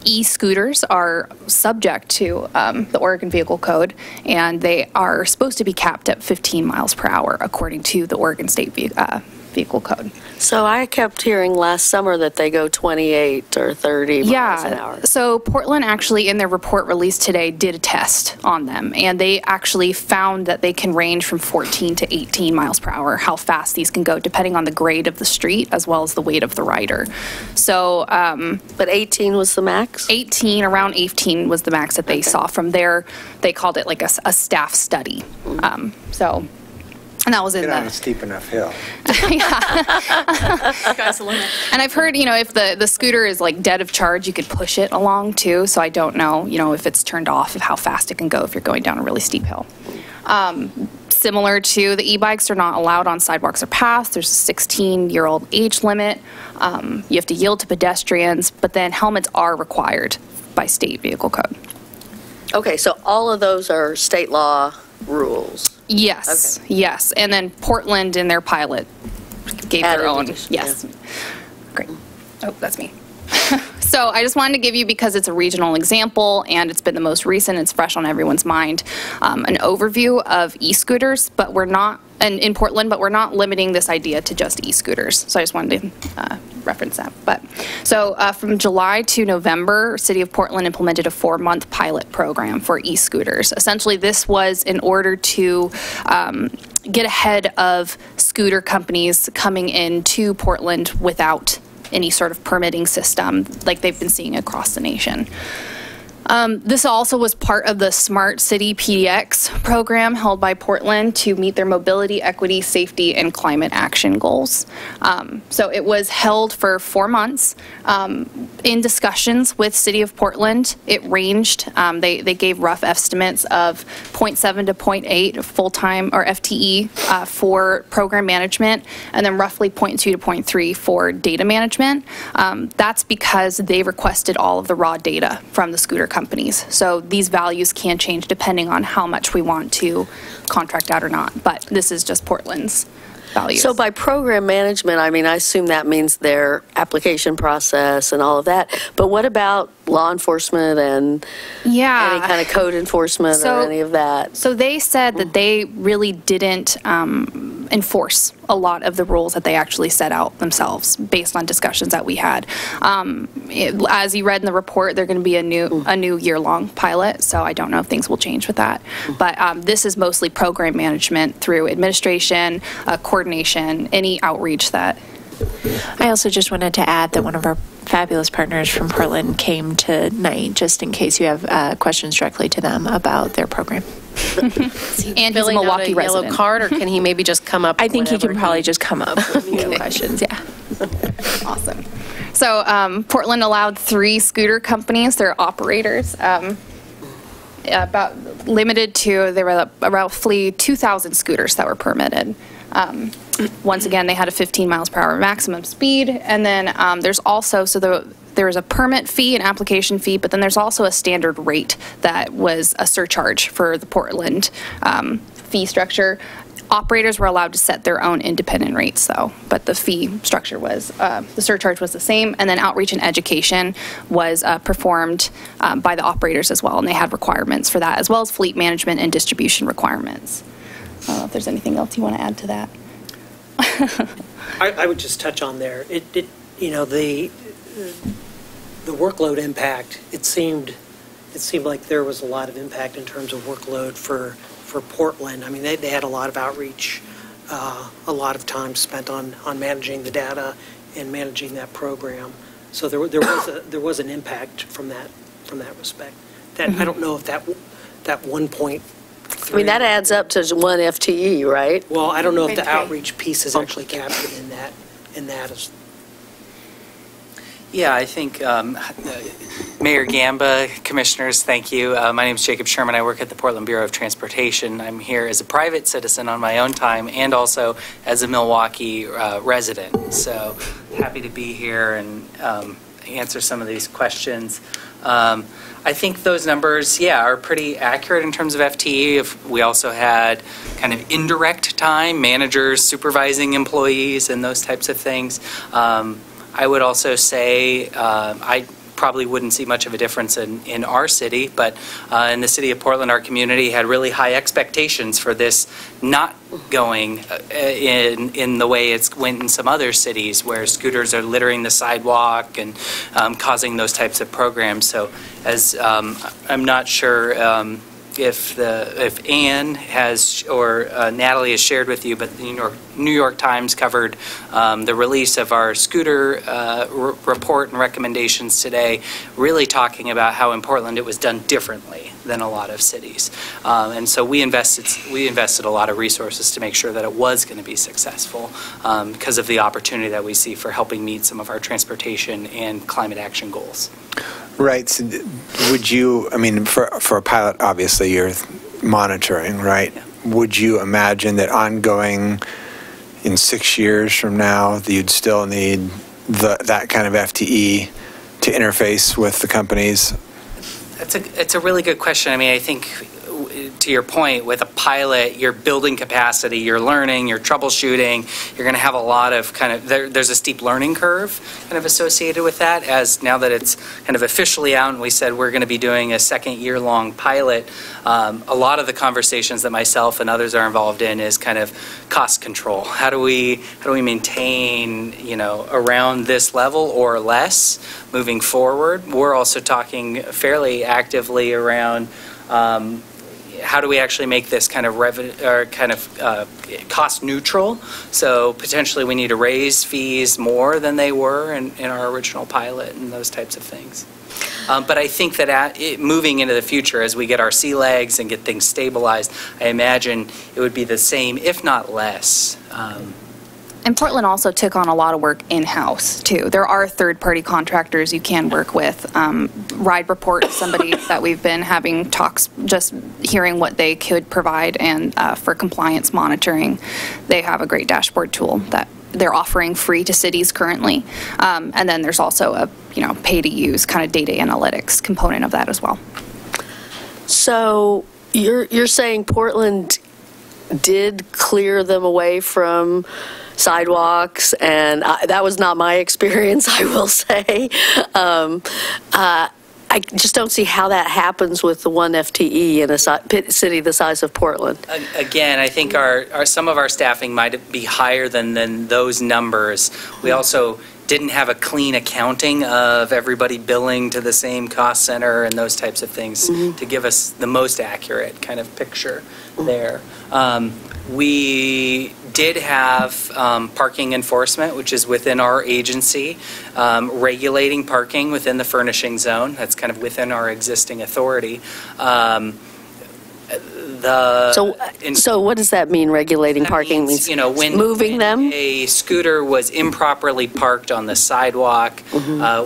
E-scooters are subject to the Oregon Vehicle Code, and they are supposed to be capped at 15 miles per hour according to the Oregon State Vehicle Code. So I kept hearing last summer that they go 28 or 30 miles an hour. So Portland actually, in their report released today, did a test on them, and they actually found that they can range from 14 to 18 miles per hour, how fast these can go, depending on the grade of the street as well as the weight of the rider. So, but 18 was the max? Around 18 was the max that they saw from there. They called it like a staff study. And that was in Get on a steep enough hill. Sky's the limit. And I've heard, if the scooter is like dead of charge, you could push it along too. So I don't know, if it's turned off, of how fast it can go if you're going down a really steep hill. Similar to the e-bikes are not allowed on sidewalks or paths. There's a 16-year-old age limit. You have to yield to pedestrians, but then helmets are required by state vehicle code. Okay, so all of those are state law rules. Yes, okay. Yes. And then Portland in their pilot gave their own. Yes. Yeah. Great. Oh, that's me. So I just wanted to give you, because it's a regional example and it's been the most recent, it's fresh on everyone's mind, an overview of e-scooters, but we're not, in Portland, but we're not limiting this idea to just e-scooters. So I just wanted to reference that. But so from July to November, City of Portland implemented a 4-month pilot program for e-scooters. Essentially, this was in order to get ahead of scooter companies coming into Portland without any sort of permitting system like they've been seeing across the nation. This also was part of the Smart City PDX program held by Portland to meet their mobility, equity, safety, and climate action goals. So it was held for 4 months. In discussions with City of Portland, it ranged. They gave rough estimates of 0.7 to 0.8 full-time or FTE for program management, and then roughly 0.2 to 0.3 for data management. That's because they requested all of the raw data from the scooter companies. So these values can change depending on how much we want to contract out or not. But this is just Portland's values. So by program management, I mean, I assume that means their application process and all of that. But what about law enforcement and any kind of code enforcement or any of that? So they said that they really didn't enforce a lot of the rules that they actually set out themselves based on discussions that we had. As you read in the report, they're going to be a new year-long pilot, so I don't know if things will change with that. But this is mostly program management through administration, coordination, any outreach that. I also just wanted to add that one of our fabulous partners from Portland came tonight, just in case you have questions directly to them about their program. And he's a Milwaukee yellow resident. card, or can he maybe just come up? I think he can probably just come up with questions, yeah. Awesome. So Portland allowed 3 scooter companies, they're operators, about limited to, there were roughly 2,000 scooters that were permitted. Once again, they had a 15 miles per hour maximum speed, and then there's also, there's a permit fee, an application fee, but then there's also a standard rate that was a surcharge for the Portland fee structure. Operators were allowed to set their own independent rates, though, but the fee structure was, the surcharge was the same, and then outreach and education was performed by the operators as well, and they had requirements for that, as well as fleet management and distribution requirements. I don't know if there's anything else you want to add to that. I would just touch on there. You know, the workload impact. It seemed like there was a lot of impact in terms of workload for Portland. I mean, they had a lot of outreach, a lot of time spent on managing the data and managing that program. So there was an impact from that respect. That I don't know if that 1.3. I mean, that adds up to 1 FTE, right? Well, I don't know if the outreach piece is actually captured in that. Yeah, I think Mayor Gamba, commissioners, thank you. My name is Jacob Sherman. I work at the Portland Bureau of Transportation. I'm here as a private citizen on my own time and also as a Milwaukee resident. So happy to be here and answer some of these questions. I think those numbers, are pretty accurate in terms of FTE. We also had kind of indirect time, managers supervising employees and those types of things. I would also say I probably wouldn't see much of a difference in our city, but in the city of Portland, our community had really high expectations for this not going in the way it's went in some other cities where scooters are littering the sidewalk and causing those types of programs. So as I'm not sure if Ann has or Natalie has shared with you, but the New York Times covered the release of our scooter report and recommendations today, really talking about how in Portland it was done differently than a lot of cities. And so we invested a lot of resources to make sure that it was going to be successful because of the opportunity that we see for helping meet some of our transportation and climate action goals. Right. So would you, I mean, for a pilot, obviously you're monitoring, right? Yeah. Would you imagine that ongoing in 6 years from now, that you'd still need that kind of FTE to interface with the companies? It's a really good question. I mean, I think to your point, with a pilot, you're building capacity, you're learning, you're troubleshooting, you're going to have a lot of there's a steep learning curve kind of associated with that. As now that it's kind of officially out and we said we're going to be doing a second year-long pilot, a lot of the conversations that myself and others are involved in is kind of cost control. How do we maintain, around this level or less moving forward? We're also talking fairly actively around how do we actually make this kind of cost neutral? So potentially we need to raise fees more than they were in our original pilot and those types of things. But I think that moving into the future, as we get our sea legs and get things stabilized, I imagine it would be the same, if not less. And Portland also took on a lot of work in-house, too. There are third-party contractors you can work with. Ride Report is somebody that we've been having talks, just hearing what they could provide, and for compliance monitoring, they have a great dashboard tool that they're offering free to cities currently. And then there's also a pay-to-use kind of data analytics component of that as well. So you're saying Portland did clear them away from sidewalks, and that was not my experience, I will say. I just don't see how that happens with the 1 FTE in a city the size of Portland. Again, I think some of our staffing might be higher than those numbers. We also didn't have a clean accounting of everybody billing to the same cost center and those types of things to give us the most accurate kind of picture there. We did have parking enforcement, which is within our agency, regulating parking within the furnishing zone. That's kind of within our existing authority. So what does that mean, regulating parking? Means when moving them? A scooter was improperly parked on the sidewalk,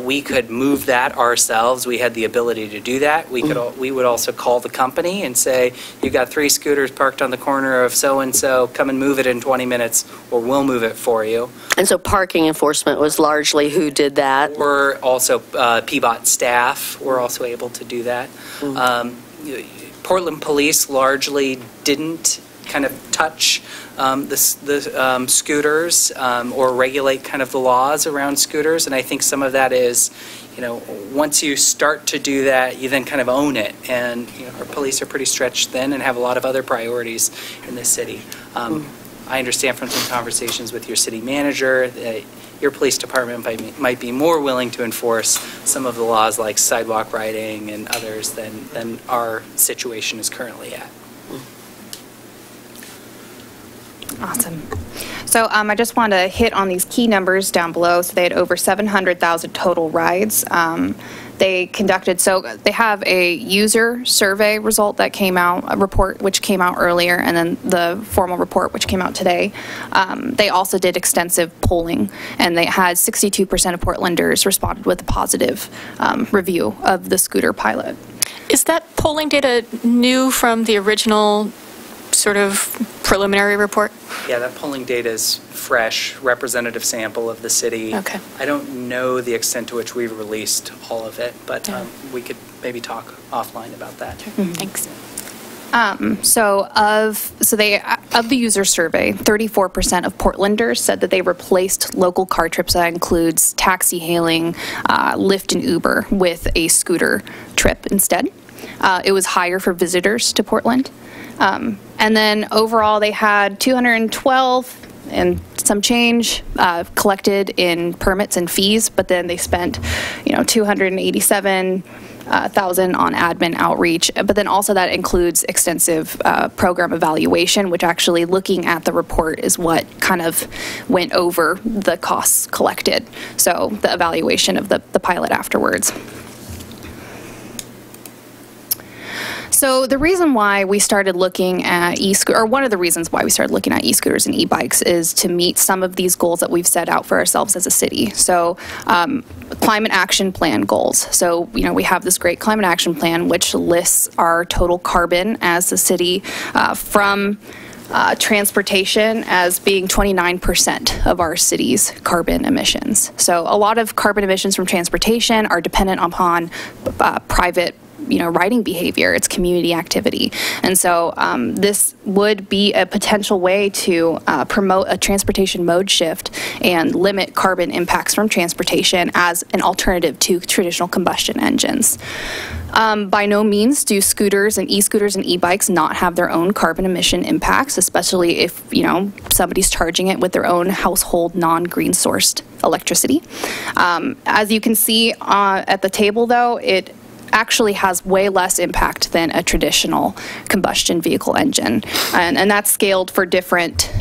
we could move that ourselves. We had the ability to do that. We would also call the company and say, you got 3 scooters parked on the corner of so-and-so, come and move it in 20 minutes, or we'll move it for you. And so parking enforcement was largely who did that? We're also, PBOT staff were also able to do that. Portland Police largely didn't kind of touch the scooters or regulate kind of the laws around scooters, and I think some of that is, once you start to do that, you then kind of own it, and our police are pretty stretched thin and have a lot of other priorities in this city. I understand from some conversations with your city manager that your police department might be more willing to enforce some of the laws like sidewalk riding and others than our situation is currently at. Awesome. So I just want to hit on these key numbers down below. So they had over 700,000 total rides. They have a user survey result that came out, a report which came out earlier, and then the formal report which came out today. They also did extensive polling, and they had 62% of Portlanders responded with a positive review of the scooter pilot. Is that polling data new from the original sort of preliminary report? Yeah, that polling data is fresh, representative sample of the city. Okay. I don't know the extent to which we've released all of it, but we could maybe talk offline about that. Thanks. Of the user survey, 34% of Portlanders said that they replaced local car trips. That includes taxi hailing, Lyft and Uber, with a scooter trip instead. It was higher for visitors to Portland. And then overall, they had 212 and some change collected in permits and fees, but then they spent, $287,000 on admin outreach. But then also that includes extensive program evaluation, which actually, looking at the report, is what kind of went over the costs collected. So the evaluation of the pilot afterwards. So the reason why we started looking at one of the reasons why we started looking at e-scooters and e-bikes is to meet some of these goals that we've set out for ourselves as a city. So climate action plan goals. So, we have this great climate action plan which lists our total carbon as a city from transportation as being 29% of our city's carbon emissions. So a lot of carbon emissions from transportation are dependent upon private riding behavior. It's community activity. And so this would be a potential way to promote a transportation mode shift and limit carbon impacts from transportation as an alternative to traditional combustion engines. By no means do scooters and e-bikes not have their own carbon emission impacts, especially if, somebody's charging it with their own household non-green sourced electricity. As you can see at the table, though, actually has way less impact than a traditional combustion vehicle engine. And that's scaled for different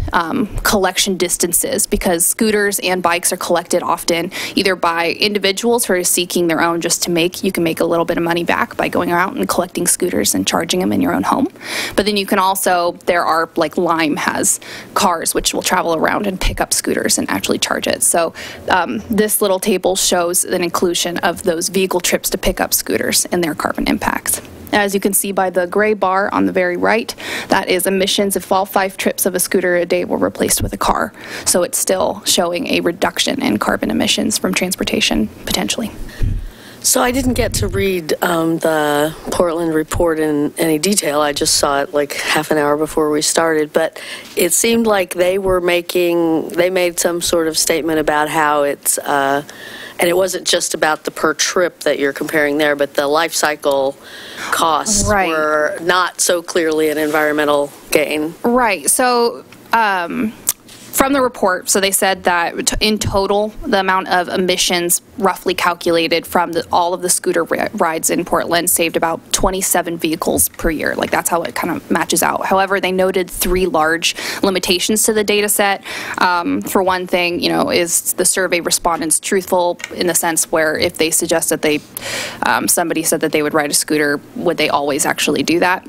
collection distances, because scooters and bikes are collected often either by individuals who are seeking their own just to you can make a little bit of money back by going out and collecting scooters and charging them in your own home. But then you can also, there are, like Lime has cars which will travel around and pick up scooters and actually charge it. So this little table shows an inclusion of those vehicle trips to pick up scooters and their carbon impacts. As you can see by the gray bar on the very right, that is emissions if all 5 trips of a scooter a day were replaced with a car. So it's still showing a reduction in carbon emissions from transportation, potentially. So I didn't get to read the Portland report in any detail. I just saw it like half an hour before we started. But it seemed like they made some sort of statement about how it's, and it wasn't just about the per trip that you're comparing there, but the life cycle costs were not so clearly an environmental gain. Right. So from the report, so they said that in total, the amount of emissions roughly calculated from all of the scooter rides in Portland saved about 27 vehicles per year. Like, that's how it kind of matches out. However, they noted 3 large limitations to the data set. For one thing, is the survey respondents truthful in the sense where if they suggest that somebody said that they would ride a scooter, would they always actually do that?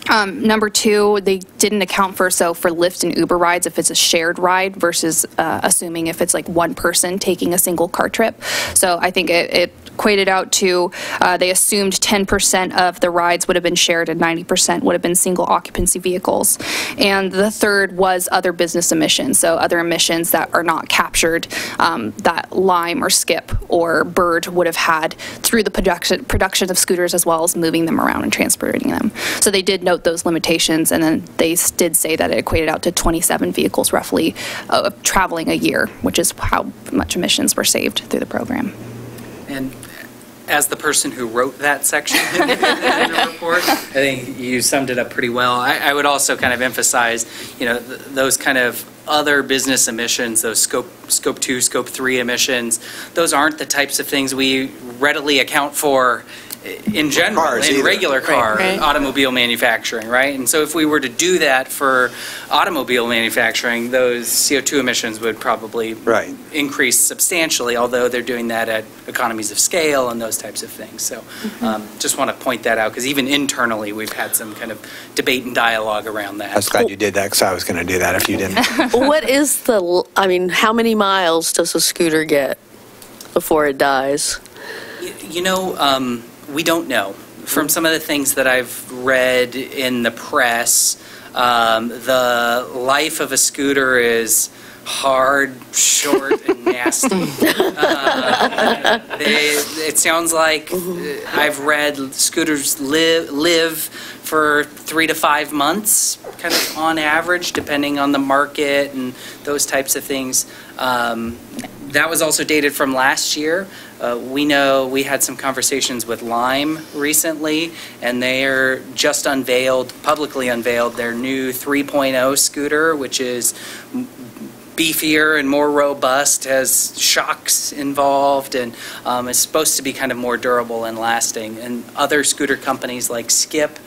Number 2, they didn't account for Lyft and Uber rides if it's a shared ride versus assuming if it's like one person taking a single car trip. So I think it equated out to they assumed 10% of the rides would have been shared and 90% would have been single occupancy vehicles. And the third was other business emissions, so other emissions that are not captured that Lime or Skip or Bird would have had through the production of scooters as well as moving them around and transporting them. So they did note those limitations, and then they did say that it equated out to 27 vehicles roughly traveling a year, which is how much emissions were saved through the program. And as the person who wrote that section in the report, I think you summed it up pretty well. I would also kind of emphasize, those kind of other business emissions, those scope 2, scope 3 emissions, those aren't the types of things we readily account for in general, in regular car automobile manufacturing, right? And so if we were to do that for automobile manufacturing, those CO2 emissions would probably increase substantially, although they're doing that at economies of scale and those types of things. So just want to point that out, because even internally we've had some kind of debate and dialogue around that. I was glad you did that, because I was going to do that if you didn't. What is how many miles does a scooter get before it dies? We don't know. From some of the things that I've read in the press, the life of a scooter is hard, short, and nasty. It sounds like I've read scooters live for 3 to 5 months, kind of on average, depending on the market and those types of things. That was also dated from last year. We know we had some conversations with Lime recently, and they are just publicly unveiled their new 3.0 scooter, which is beefier and more robust, has shocks involved, and is supposed to be kind of more durable and lasting. And other scooter companies like Skip,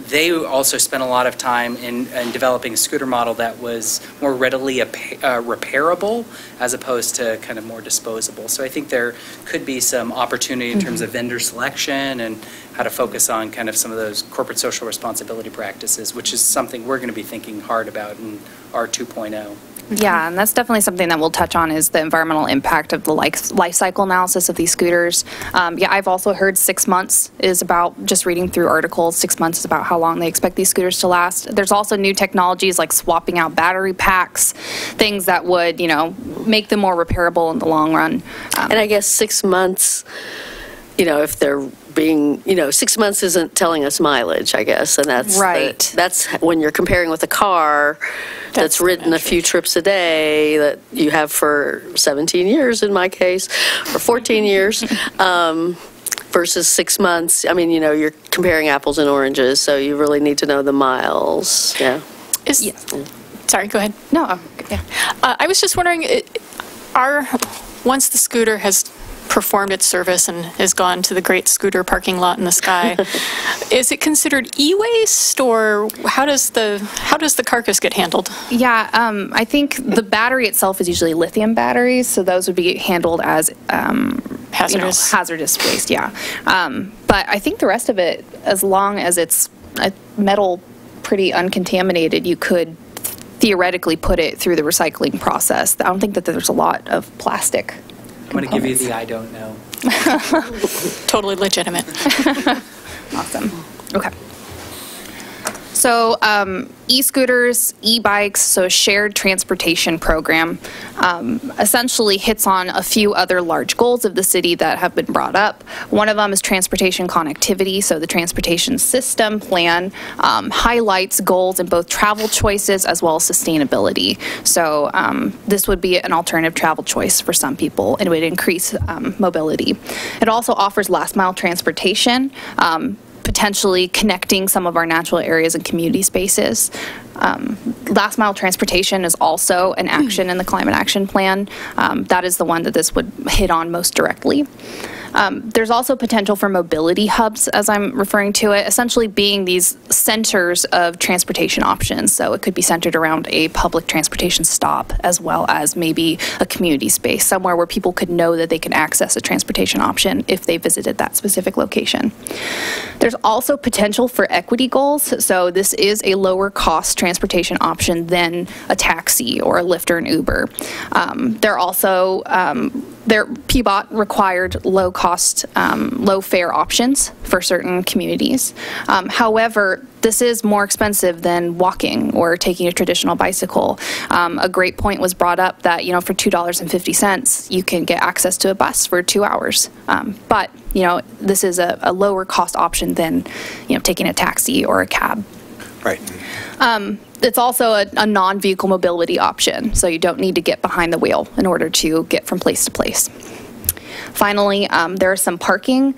they also spent a lot of time in developing a scooter model that was more readily repairable as opposed to kind of more disposable. So I think there could be some opportunity in terms of vendor selection and how to focus on kind of some of those corporate social responsibility practices, which is something we're going to be thinking hard about in our 2.0. Yeah, and that's definitely something that we'll touch on, is the environmental impact of the life cycle analysis of these scooters. I've also heard 6 months is about, just reading through articles, 6 months is about how long they expect these scooters to last. There's also new technologies like swapping out battery packs, things that would, make them more repairable in the long run. And I guess 6 months, if they're being, 6 months isn't telling us mileage, I guess, and that's that's when you're comparing with a car that's ridden a few trips a day that you have for 17 years in my case, or 14 years, versus 6 months. You're comparing apples and oranges, so you really need to know the miles. Yeah. Sorry, go ahead. No. I was just wondering, once the scooter has performed its service and has gone to the great scooter parking lot in the sky. Is it considered e-waste, or how does the carcass get handled? Yeah, I think the battery itself is usually lithium batteries, so those would be handled as hazardous waste, yeah. But I think the rest of it, as long as it's metal pretty uncontaminated, you could theoretically put it through the recycling process. I don't think that there's a lot of plastic. I'm going to give you the I don't know. Totally legitimate. Awesome. Okay. So e-scooters, e-bikes, so shared transportation program, essentially hits on a few other large goals of the city that have been brought up. One of them is transportation connectivity. So the transportation system plan highlights goals in both travel choices as well as sustainability. So this would be an alternative travel choice for some people, and it would increase mobility. It also offers last mile transportation, potentially connecting some of our natural areas and community spaces. Last mile transportation is also an action in the climate action plan. That is the one that this would hit on most directly. There's also potential for mobility hubs, as I'm referring to it, essentially being these centers of transportation options. So it could be centered around a public transportation stop, as well as maybe a community space, somewhere where people could know that they can access a transportation option if they visited that specific location. There's also potential for equity goals. So this is a lower cost transportation option than a taxi or a Lyft or an Uber. They're also their PBOT required low-cost, low-fare options for certain communities. However, this is more expensive than walking or taking a traditional bicycle. A great point was brought up that, you know, for $2.50, you can get access to a bus for 2 hours. But, you know, this is a lower-cost option than, you know, taking a taxi or a cab. Right. It's also a non-vehicle mobility option, so you don't need to get behind the wheel in order to get from place to place. Finally, there are some parking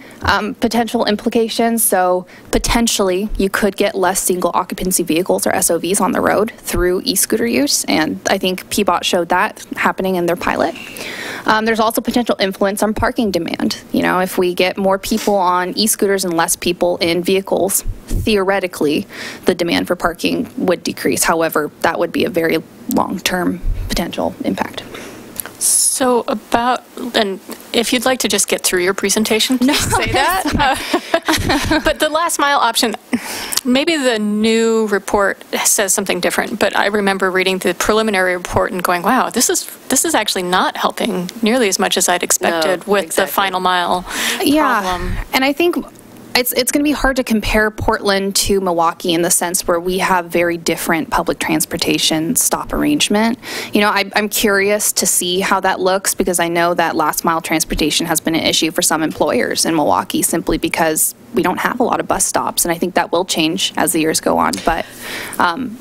potential implications. So potentially, you could get less single occupancy vehicles or SOVs on the road through e-scooter use, and I think PBOT showed that happening in their pilot. There's also potential influence on parking demand. You know, if we get more people on e-scooters and less people in vehicles, theoretically, the demand for parking would decrease. However, that would be a very long-term potential impact. So and if you'd like to just get through your presentation, please say that. But the last mile option, maybe the new report says something different, but I remember reading the preliminary report and going, wow, this is actually not helping nearly as much as I'd expected with the final mile problem. Yeah, and I think it's going to be hard to compare Portland to Milwaukee in the sense where we have very different public transportation stop arrangement. You know, I'm curious to see how that looks, because I know that last mile transportation has been an issue for some employers in Milwaukee simply because we don't have a lot of bus stops, and I think that will change as the years go on. But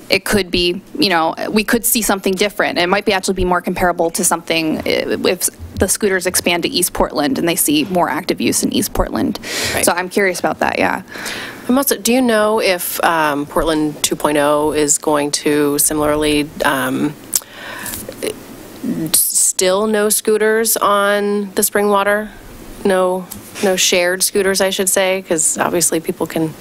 it could be, you know, we could see something different. It might be actually be more comparable to something if the scooters expand to East Portland and they see more active use in East Portland. Right. So I'm curious about that, yeah. And also, do you know if Portland 2.0 is going to similarly still no scooters on the Springwater? No shared scooters, I should say, because obviously people can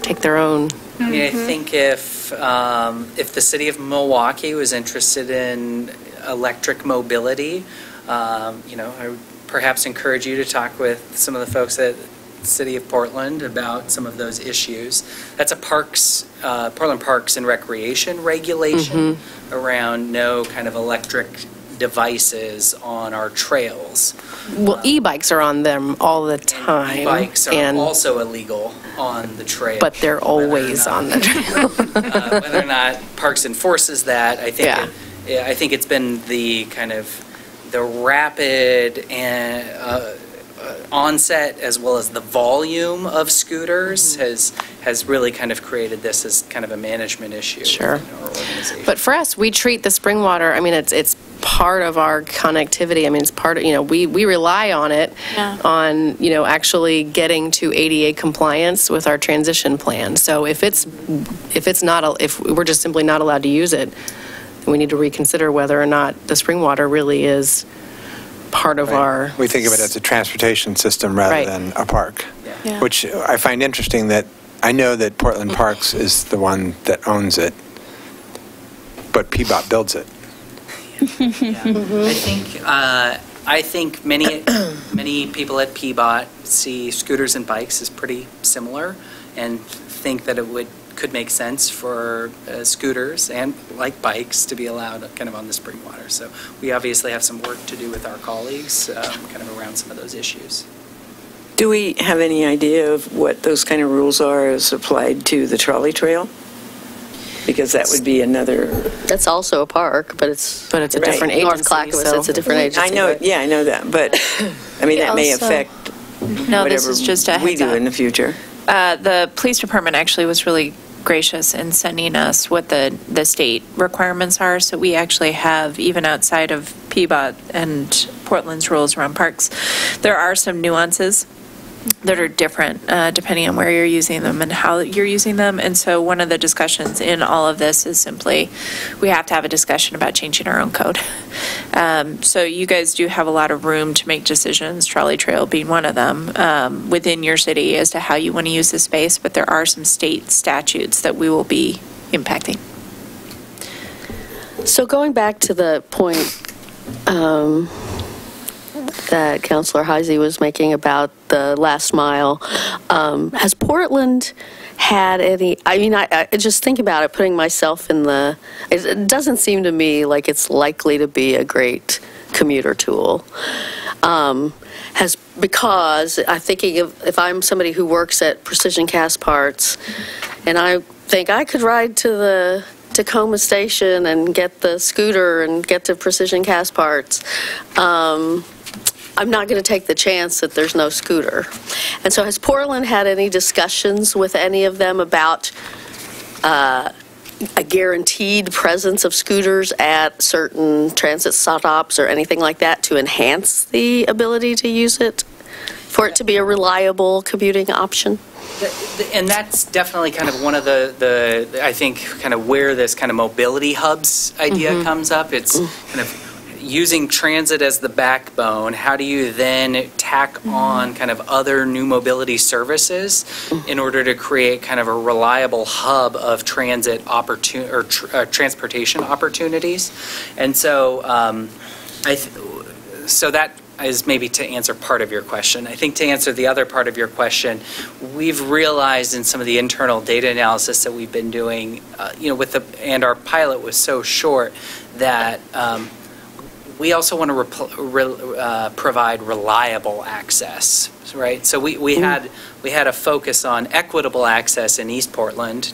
take their own. I mean, I think if the city of Milwaukee was interested in electric mobility, you know, I would perhaps encourage you to talk with some of the folks at the City of Portland about some of those issues. That's a Portland Parks and Recreation regulation around no kind of electric devices on our trails. Well, e-bikes are on them all the time. E-bikes are also illegal on the trail. But they're always on the trail. Whether or not Parks enforces that, I think it's been the kind of the rapid onset as well as the volume of scooters has really kind of created this as kind of a management issue. Sure. In our organization. But for us, we treat the Springwater, I mean, it's part of our connectivity. I mean, it's part of, you know, we rely on it on, you know, actually getting to ADA compliance with our transition plan. So if we're just simply not allowed to use it, we need to reconsider whether or not the Springwater really is part of our... We think of it as a transportation system rather Right. than a park, Yeah. which I find interesting that I know that Portland Parks is the one that owns it, but PBOT builds it. I think many people at PBOT see scooters and bikes as pretty similar and think that it could make sense for scooters and like bikes to be allowed kind of on the spring water. So we obviously have some work to do with our colleagues kind of around some of those issues. Do we have any idea of what those kind of rules are as applied to the trolley trail? Because that would be another... That's also a park, but it's a different agency. North Clackamas, it's a different agency. I know, yeah, I know that, but, I mean, that may affect No, this is just a whatever we heads do up. in the future. The police department actually was really gracious in sending us what the state requirements are. So we actually have, even outside of PBOT and Portland's rules around parks, there are some nuances that are different depending on where you're using them and how you're using them. And so one of the discussions in all of this is simply we have to have a discussion about changing our own code. So you guys do have a lot of room to make decisions, trolley trail being one of them, within your city as to how you want to use the space. But there are some state statutes that we will be impacting. So going back to the point that Councilor Heisey was making about the last mile, has Portland had any, I mean, I just think about it, putting myself in it doesn't seem to me like it's likely to be a great commuter tool. Because I'm thinking of, if I'm somebody who works at Precision Cast Parts, and I think I could ride to the Tacoma station and get the scooter and get to Precision Cast Parts, I'm not going to take the chance that there's no scooter. And so has Portland had any discussions with any of them about a guaranteed presence of scooters at certain transit stops or anything like that to enhance the ability to use it, for it to be a reliable commuting option? And that's definitely kind of one of the I think, kind of where this kind of mobility hubs idea comes up. It's kind of using transit as the backbone. How do you then tack on kind of other new mobility services in order to create kind of a reliable hub of transit transportation opportunities? And so so that is maybe to answer part of your question. I think to answer the other part of your question, we've realized in some of the internal data analysis that we've been doing, and our pilot was so short that we also want to provide reliable access, right? So we had a focus on equitable access in East Portland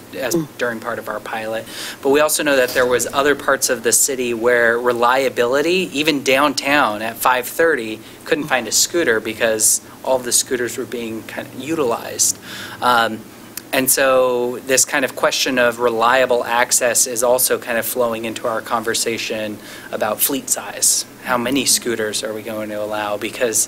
during part of our pilot, but we also know that there was other parts of the city where reliability, even downtown at 5:30, couldn't find a scooter because all of the scooters were being kind of utilized. And so this kind of question of reliable access is also kind of flowing into our conversation about fleet size. How many scooters are we going to allow? Because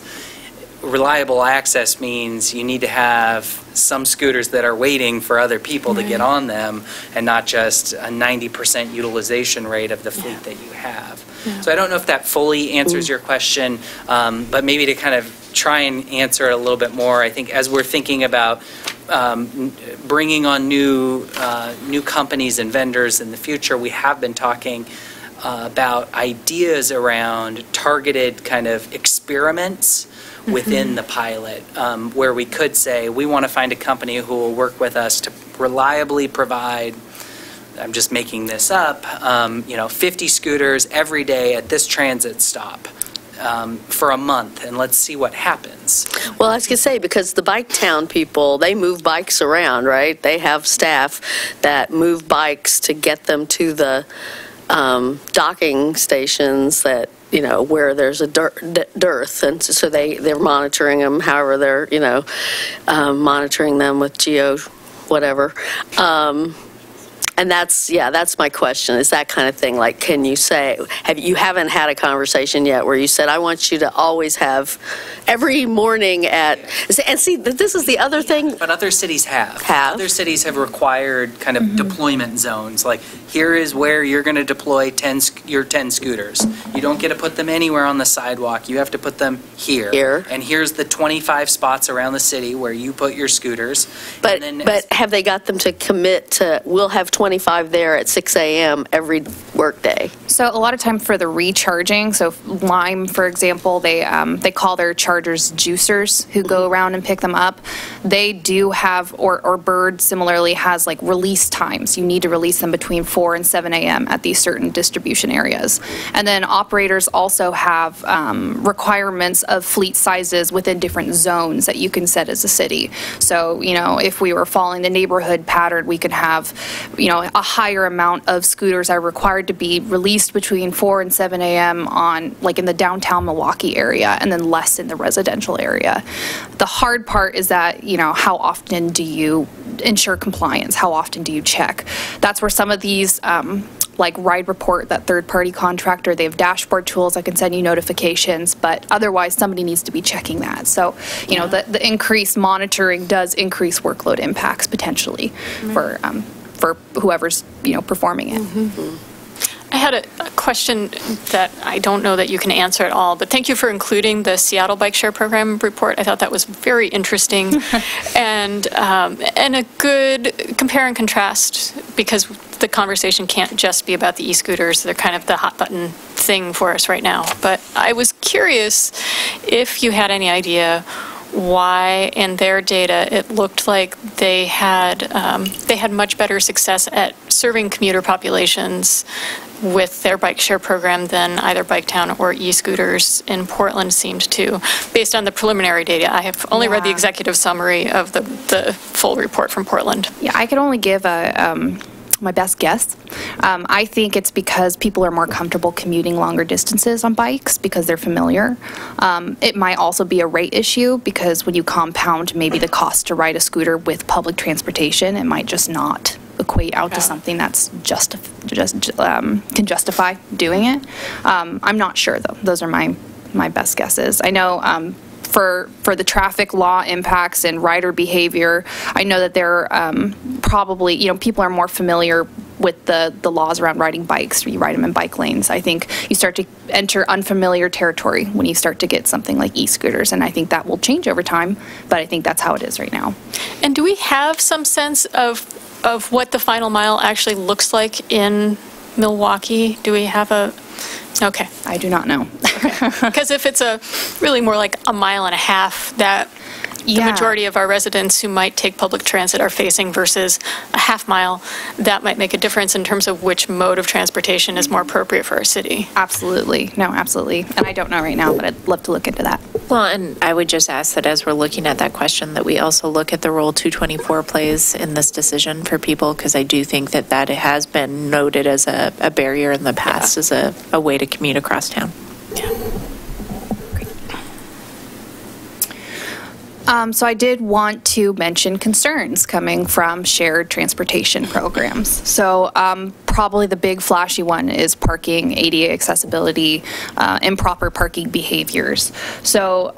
reliable access means you need to have some scooters that are waiting for other people to get on them and not just a 90% utilization rate of the fleet that you have. So I don't know if that fully answers your question, but maybe to kind of try and answer it a little bit more, I think as we're thinking about bringing on new companies and vendors in the future, we have been talking about ideas around targeted kind of experiments within the pilot, where we could say we want to find a company who will work with us to reliably provide, I'm just making this up, 50 scooters every day at this transit stop. For a month, and let's see what happens. Well, I was going to say, because the Bike Town people, they move bikes around, right? They have staff that move bikes to get them to the docking stations that, where there's a dearth. And so they're monitoring them, however they're, monitoring them with geo whatever. And that's my question, is that kind of thing. Like, can you say, you haven't had a conversation yet where you said, I want you to always have every morning and see, this is the other thing. But other cities have. Other cities have required kind of deployment zones. Like, here is where you're going to deploy your 10 scooters. You don't get to put them anywhere on the sidewalk. You have to put them here. And here's the 25 spots around the city where you put your scooters. But have they got them to commit to, we'll have 25 there at 6 a.m. every workday? So a lot of time for the recharging, so Lime, for example, they call their chargers juicers who go around and pick them up. They do have, or Bird similarly has like release times. You need to release them between 4 and 7 a.m. at these certain distribution areas. And then operators also have requirements of fleet sizes within different zones that you can set as a city. So, if we were following the neighborhood pattern, we could have, a higher amount of scooters are required to be released between 4 and 7 a.m. on, like in the downtown Milwaukee area, and then less in the residential area. The hard part is that, how often do you ensure compliance? How often do you check? That's where some of these, like Ride Report, that third-party contractor, they have dashboard tools that can send you notifications, but otherwise somebody needs to be checking that. So, the increased monitoring does increase workload impacts potentially for whoever's, performing it. I had a question that I don't know that you can answer at all, but thank you for including the Seattle Bike Share Program report. I thought that was very interesting and a good compare and contrast, because the conversation can't just be about the e-scooters. They're kind of the hot button thing for us right now. But I was curious if you had any idea why in their data it looked like they had much better success at serving commuter populations with their bike share program than either Biketown or e-scooters in Portland seemed to, based on the preliminary data. I have only read the executive summary of the full report from Portland. Yeah, I could only give my best guess. I think it's because people are more comfortable commuting longer distances on bikes because they're familiar. It might also be a rate issue, because when you compound maybe the cost to ride a scooter with public transportation, it might just not equate out to something that's can justify doing it. I'm not sure though. Those are my best guesses. I know for the traffic law impacts and rider behavior, I know that they're probably, people are more familiar with the laws around riding bikes. You ride them in bike lanes. I think you start to enter unfamiliar territory when you start to get something like e-scooters, and I think that will change over time, but I think that's how it is right now. And do we have some sense of what the final mile actually looks like in Milwaukee? Do we have a... Okay. I do not know. Because if it's really more like a mile and a half that the majority of our residents who might take public transit are facing versus a half mile, that might make a difference in terms of which mode of transportation is more appropriate for our city. Absolutely. No, absolutely. And I don't know right now, but I'd love to look into that. Well, and I would just ask that as we're looking at that question, that we also look at the role 224 plays in this decision for people, because I do think that it has been noted as a barrier in the past as a way to commute across town. So I did want to mention concerns coming from shared transportation programs. So probably the big flashy one is parking, ADA accessibility, improper parking behaviors. So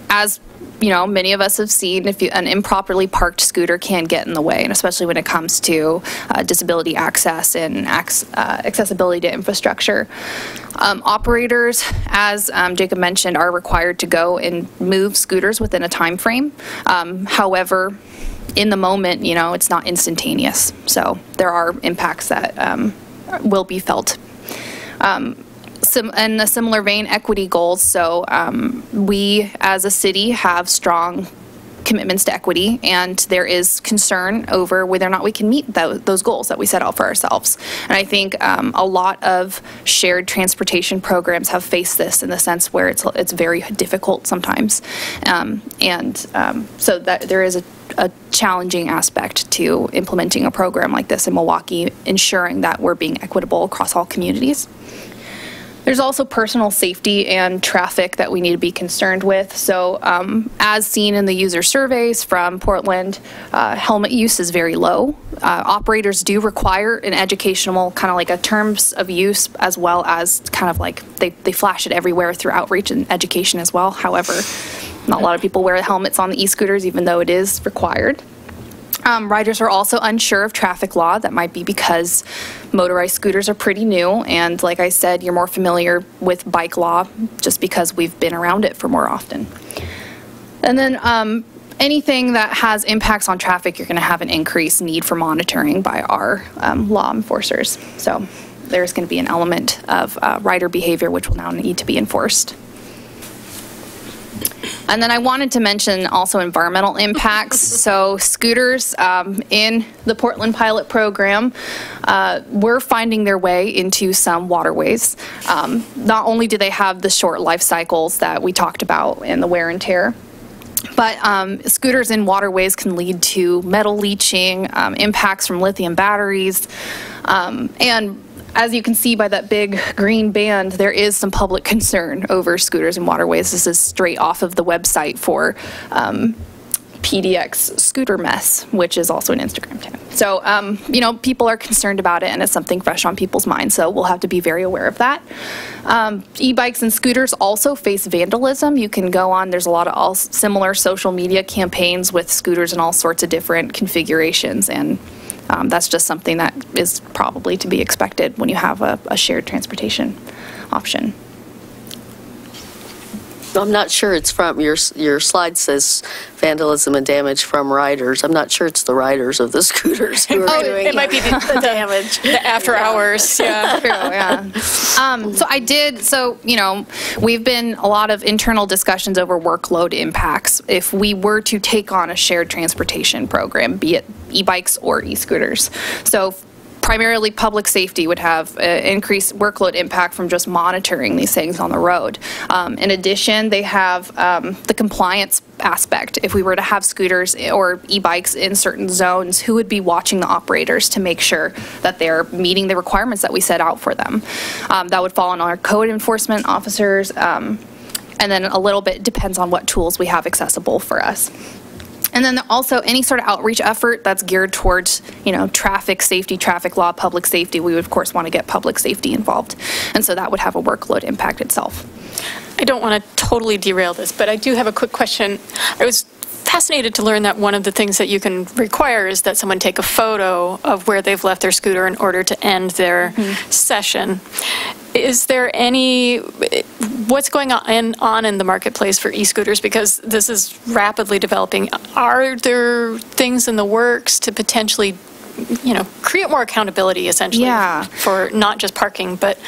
as many of us have seen, if an improperly parked scooter can get in the way, and especially when it comes to disability access and accessibility to infrastructure. Operators, as Jacob mentioned, are required to go and move scooters within a time frame. However, in the moment, it's not instantaneous. So there are impacts that will be felt. In a similar vein, equity goals. So we as a city have strong commitments to equity, and there is concern over whether or not we can meet those goals that we set out for ourselves. And I think a lot of shared transportation programs have faced this in the sense where it's very difficult sometimes. So that there is a challenging aspect to implementing a program like this in Milwaukee, ensuring that we're being equitable across all communities. There's also personal safety and traffic that we need to be concerned with. So as seen in the user surveys from Portland, helmet use is very low. Operators do require an educational, kind of like a terms of use, as well as kind of like they flash it everywhere through outreach and education as well. However, not a lot of people wear helmets on the e-scooters, even though it is required. Riders are also unsure of traffic law. That might be because motorized scooters are pretty new, and like I said, you're more familiar with bike law just because we've been around it for more often. And then anything that has impacts on traffic, you're going to have an increased need for monitoring by our law enforcers. So there's going to be an element of rider behavior which will now need to be enforced. And then I wanted to mention also environmental impacts. So scooters in the Portland pilot program were finding their way into some waterways. Not only do they have the short life cycles that we talked about and the wear and tear, but scooters in waterways can lead to metal leaching, impacts from lithium batteries, and as you can see by that big green band, there is some public concern over scooters and waterways. This is straight off of the website for PDX Scooter Mess, which is also an Instagram tag. So, you know, people are concerned about it, and it's something fresh on people's minds, so we'll have to be very aware of that. E-bikes and scooters also face vandalism. You can go on, there's a lot of similar social media campaigns with scooters in all sorts of different configurations, and that's just something that is probably to be expected when you have a shared transportation option. I'm not sure it's from, your slide says vandalism and damage from riders. I'm not sure it's the riders of the scooters who are doing it might be the damage. The after hours, yeah. True, yeah. So you know, we've been a lot of internal discussions over workload impacts if we were to take on a shared transportation program, be it e-bikes or e-scooters. So primarily public safety would have increased workload impact from just monitoring these things on the road. In addition, they have the compliance aspect. If we were to have scooters or e-bikes in certain zones, who would be watching the operators to make sure that they're meeting the requirements that we set out for them? That would fall on our code enforcement officers, and then a little bit depends on what tools we have accessible for us. And then also any sort of outreach effort that's geared towards, you know, traffic safety, traffic law, public safety, we would of course want to get public safety involved. And so that would have a workload impact itself. I don't want to totally derail this, but I do have a quick question. I was fascinated to learn that one of the things that you can require is that someone take a photo of where they've left their scooter in order to end their session. Is there what's going on in the marketplace for e-scooters? Because this is rapidly developing. Are there things in the works to potentially, you know, create more accountability essentially for not just parking, but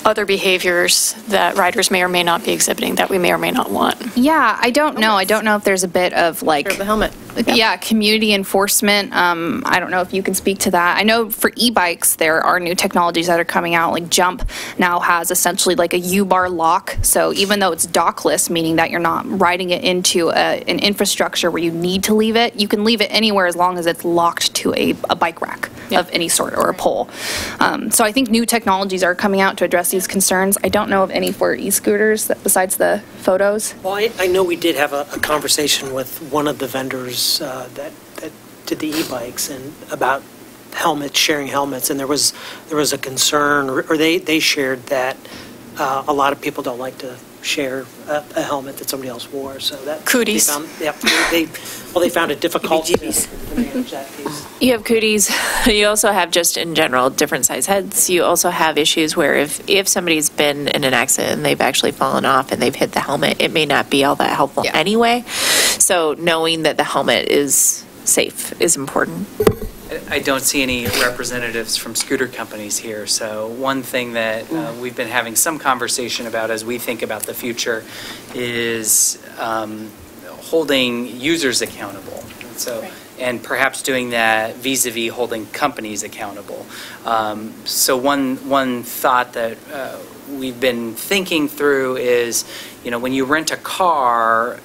other behaviors that riders may or may not be exhibiting that we may or may not want? Yeah, I don't know. I don't know if there's a bit of like the helmet. Yeah, community enforcement. I don't know if you can speak to that. I know for e-bikes, there are new technologies that are coming out. Like Jump now has essentially like a U-bar lock. So even though it's dockless, meaning that you're not riding it into an infrastructure where you need to leave it, you can leave it anywhere as long as it's locked to a bike rack of any sort or a pole. So I think new technologies are coming out to address these concerns. I don't know of any for e-scooters besides the photos. Well, I know we did have a conversation with one of the vendors that did the e-bikes and about helmets, sharing helmets, and there was a concern, or they shared that a lot of people don't like to share a helmet that somebody else wore. So that cooties. They found it difficult to manage that piece. You have cooties. You also have just in general different size heads. You also have issues where if somebody's been in an accident and they've actually fallen off and they've hit the helmet, it may not be all that helpful anyway. So knowing that the helmet is safe is important. I don't see any representatives from scooter companies here. So one thing that we've been having some conversation about as we think about the future is holding users accountable. And perhaps doing that vis-a-vis holding companies accountable. So one thought that we've been thinking through is, you know, when you rent a car,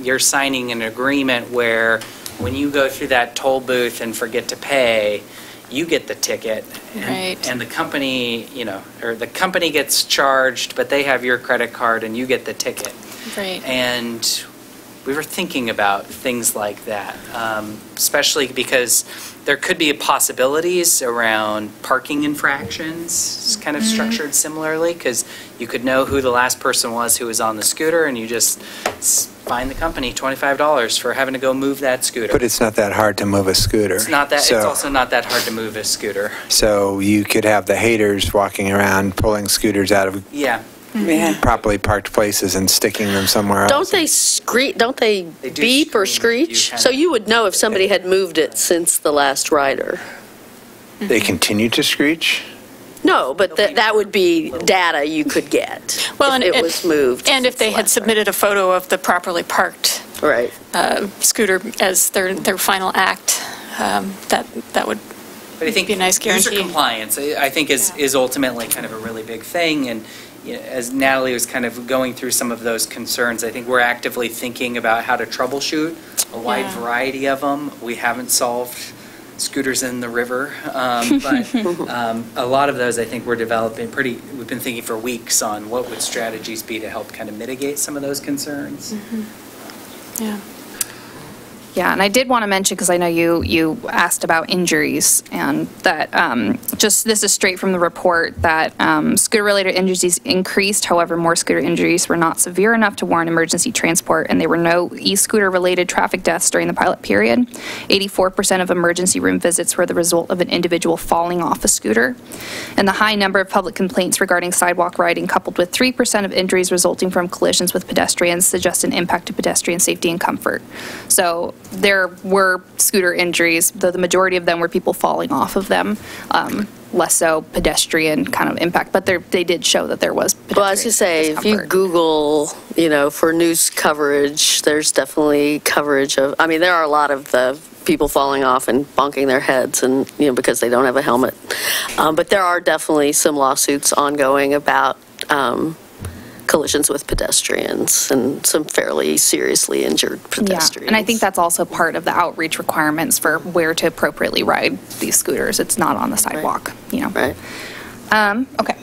you're signing an agreement where when you go through that toll booth and forget to pay, you get the ticket. Right. And the company, or the company gets charged, but they have your credit card and you get the ticket. Right. And we were thinking about things like that, especially because there could be possibilities around parking infractions. It's kind of structured similarly, because you could know who the last person was who was on the scooter, and you just fine the company $25 for having to go move that scooter. But it's not that hard to move a scooter. It's not that. So, it's also not that hard to move a scooter. So you could have the haters walking around pulling scooters out of properly parked places and sticking them somewhere else. Don't they beep or screech? So you would know if somebody had moved it since the last rider. They continue to screech? No, but that would be data you could get if it was moved. And if they had submitted a photo of the properly parked scooter as their final act, that would But I think be a nice guarantee. user compliance, I think, is ultimately kind of a really big thing. And as Natalie was kind of going through some of those concerns, I think we're actively thinking about how to troubleshoot a wide variety of them. We haven't solved scooters in the river, but a lot of those I think we're developing we've been thinking for weeks on what would strategies be to help kind of mitigate some of those concerns. Yeah. Yeah, and I did want to mention, because I know you asked about injuries, and that this is straight from the report, that scooter-related injuries increased. However, more scooter injuries were not severe enough to warrant emergency transport, and there were no e-scooter-related traffic deaths during the pilot period. 84% of emergency room visits were the result of an individual falling off a scooter. And the high number of public complaints regarding sidewalk riding, coupled with 3% of injuries resulting from collisions with pedestrians, suggest an impact to pedestrian safety and comfort. So there were scooter injuries, though the majority of them were people falling off of them, less so pedestrian kind of impact, but they did show that there was pedestrian Well, as you say, if you Google, for news coverage, there's definitely coverage of, there are a lot of the people falling off and bonking their heads and, because they don't have a helmet. But there are definitely some lawsuits ongoing about collisions with pedestrians and some fairly seriously injured pedestrians. Yeah, and I think that's also part of the outreach requirements for where to appropriately ride these scooters. It's not on the sidewalk, Right. Okay.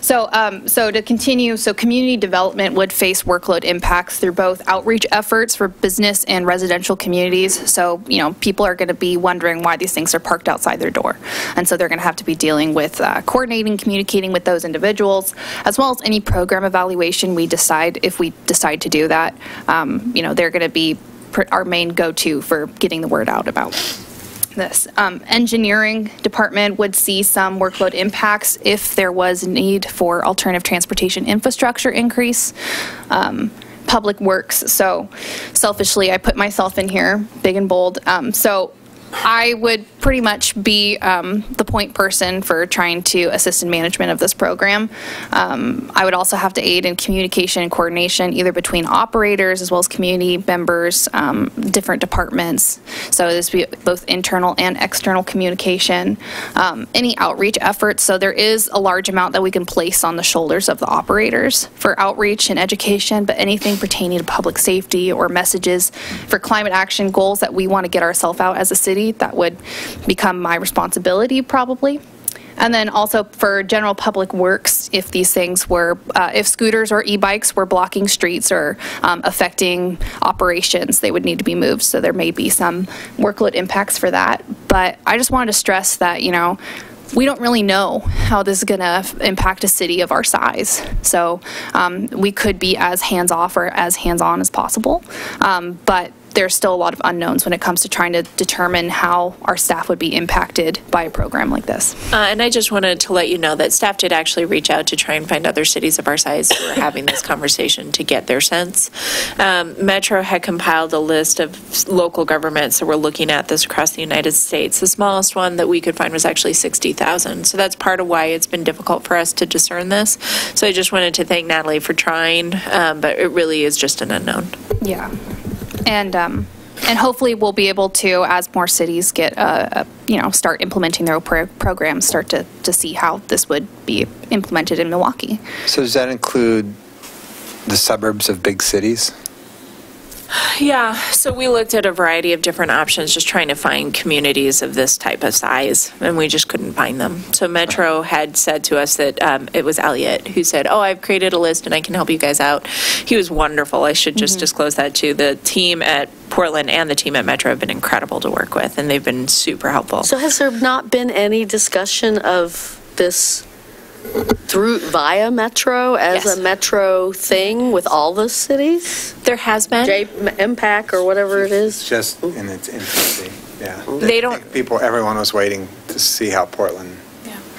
So to continue, community development would face workload impacts through both outreach efforts for business and residential communities. So, people are going to be wondering why these things are parked outside their door. And so they're going to have to be dealing with coordinating, communicating with those individuals, as well as any program evaluation we decide to do that. They're going to be our main go-to for getting the word out about this. Engineering department would see some workload impacts if there was a need for alternative transportation infrastructure increase. Public works, so selfishly I put myself in here, big and bold. So I would pretty much be the point person for trying to assist in management of this program. I would also have to aid in communication and coordination, either between operators as well as community members, different departments. So this would be both internal and external communication. Any outreach efforts, so there is a large amount that we can place on the shoulders of the operators for outreach and education, but anything pertaining to public safety or messages for climate action goals that we want to get ourselves out as a city, that would become my responsibility probably. And then also for general public works, if these things were, if scooters or e-bikes were blocking streets or affecting operations, they would need to be moved. So there may be some workload impacts for that. But I just wanted to stress that, we don't really know how this is going to impact a city of our size. So we could be as hands-off or as hands-on as possible. But there's still a lot of unknowns when it comes to trying to determine how our staff would be impacted by a program like this. And I just wanted to let you know that staff did actually reach out to try and find other cities of our size who are having this conversation to get their sense. Metro had compiled a list of local governments that were looking at this across the United States. The smallest one that we could find was actually 60,000. So that's part of why it's been difficult for us to discern this. So I just wanted to thank Natalie for trying, but it really is just an unknown. Yeah. And hopefully we'll be able to, as more cities get, start implementing their programs, start to see how this would be implemented in Milwaukee. So does that include the suburbs of big cities? Yeah, so we looked at a variety of different options, just trying to find communities of this type of size, and we just couldn't find them. So Metro had said to us that it was Elliot who said, oh, I've created a list and I can help you guys out. He was wonderful. I should just disclose that too. The team at Portland and the team at Metro have been incredible to work with, and they've been super helpful. So has there not been any discussion of this via Metro as a Metro thing with all the cities? There has been. MPAC or whatever it is? Just in its infancy, yeah. They don't. Everyone was waiting to see how Portland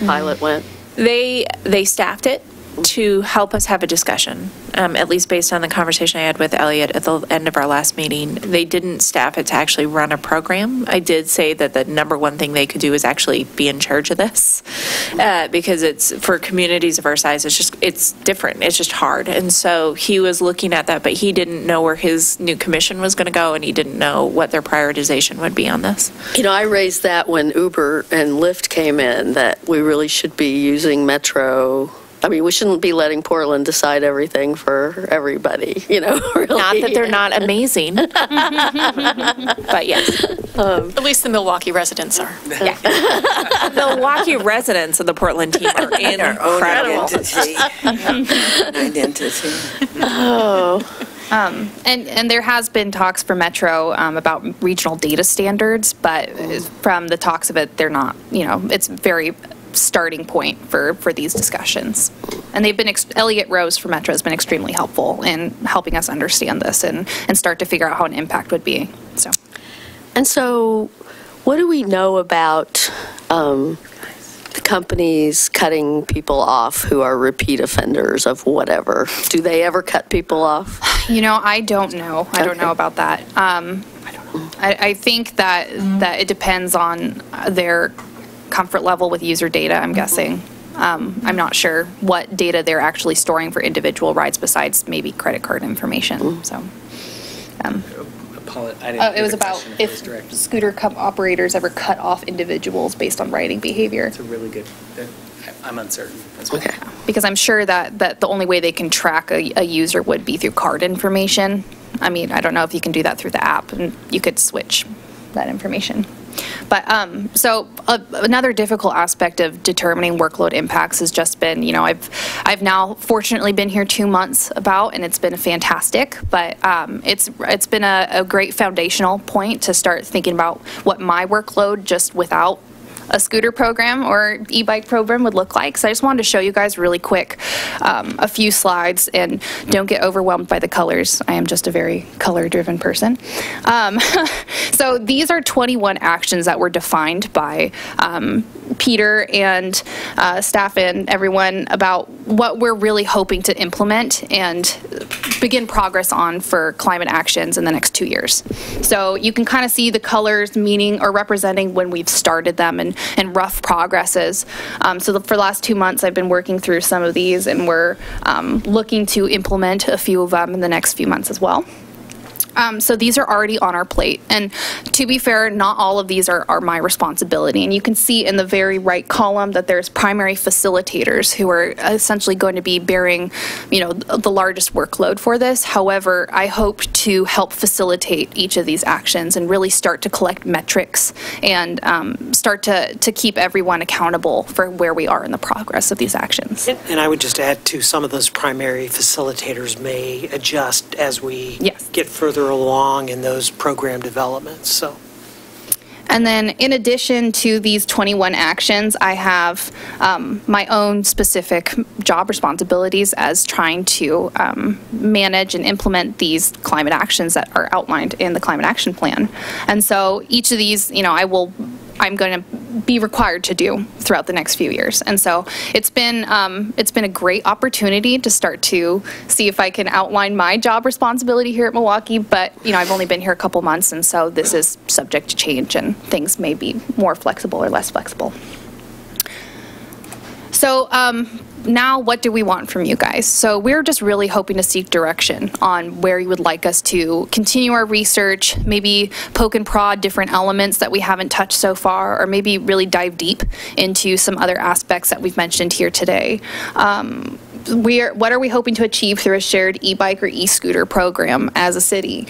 pilot went. They staffed it to help us have a discussion, at least based on the conversation I had with Elliot at the end of our last meeting. They didn't staff it to actually run a program. I did say that the number one thing they could do is actually be in charge of this, because it's, for communities of our size, it's different. It's just hard. And so he was looking at that, but he didn't know where his new commission was going to go, and he didn't know what their prioritization would be on this. You know, I raised that when Uber and Lyft came in, that we really should be using Metro. I mean, we shouldn't be letting Portland decide everything for everybody, you know, really. Not that they're not amazing, but yes. At least the Milwaukee residents are. Yeah. Milwaukee residents of the Portland team are incredible. Identity. Oh. And there has been talks for Metro about regional data standards, but from the talks of it, they're not, you know, it's very starting point for these discussions. And they've been, Elliot Rose from Metro has been extremely helpful in helping us understand this and start to figure out how an impact would be. So what do we know about the companies cutting people off who are repeat offenders of whatever? Do they ever cut people off? You know, I don't know. I don't know about that. I think that it depends on their comfort level with user data, I'm guessing. I'm not sure what data they're actually storing for individual rides besides maybe credit card information. So, it was about if scooter operators ever cut off individuals based on riding behavior. It's a really good, I'm uncertain as well. Okay. Because I'm sure that the only way they can track a user would be through card information. I mean, I don't know if you can do that through the app, and you could switch that information. But so another difficult aspect of determining workload impacts has just been, you know, I've now fortunately been here 2 months and it's been fantastic, but it's been a great foundational point to start thinking about what my workload just without a scooter program or e-bike program would look like. So I just wanted to show you guys really quick a few slides, and don't get overwhelmed by the colors. I am just a very color-driven person. So these are 21 actions that were defined by Peter and staff and everyone about what we're really hoping to implement and begin progress on for climate actions in the next 2 years. So you can kind of see the colors meaning or representing when we've started them and rough progresses. So for the last 2 months, I've been working through some of these, and we're looking to implement a few of them in the next few months as well. So these are already on our plate, and to be fair, not all of these are my responsibility. And you can see in the very right column that there's primary facilitators who are essentially going to be bearing, you know, the largest workload for this. However, I hope to help facilitate each of these actions and really start to collect metrics and start to keep everyone accountable for where we are in the progress of these actions. And I would just add to some of those primary facilitators may adjust as we get further along in those program developments. So. And then in addition to these 21 actions, I have my own specific job responsibilities as trying to manage and implement these climate actions that are outlined in the Climate Action Plan. And so each of these, you know, I'm going to be required to do throughout the next few years. And so it's been a great opportunity to start to see if I can outline my job responsibility here at Milwaukee, but you know, I've only been here a couple months, and so this is subject to change and things may be more flexible or less flexible. So now what do we want from you guys? So we're just really hoping to seek direction on where you would like us to continue our research, maybe poke and prod different elements that we haven't touched so far, or maybe really dive deep into some other aspects that we've mentioned here today. what are we hoping to achieve through a shared e-bike or e-scooter program as a city?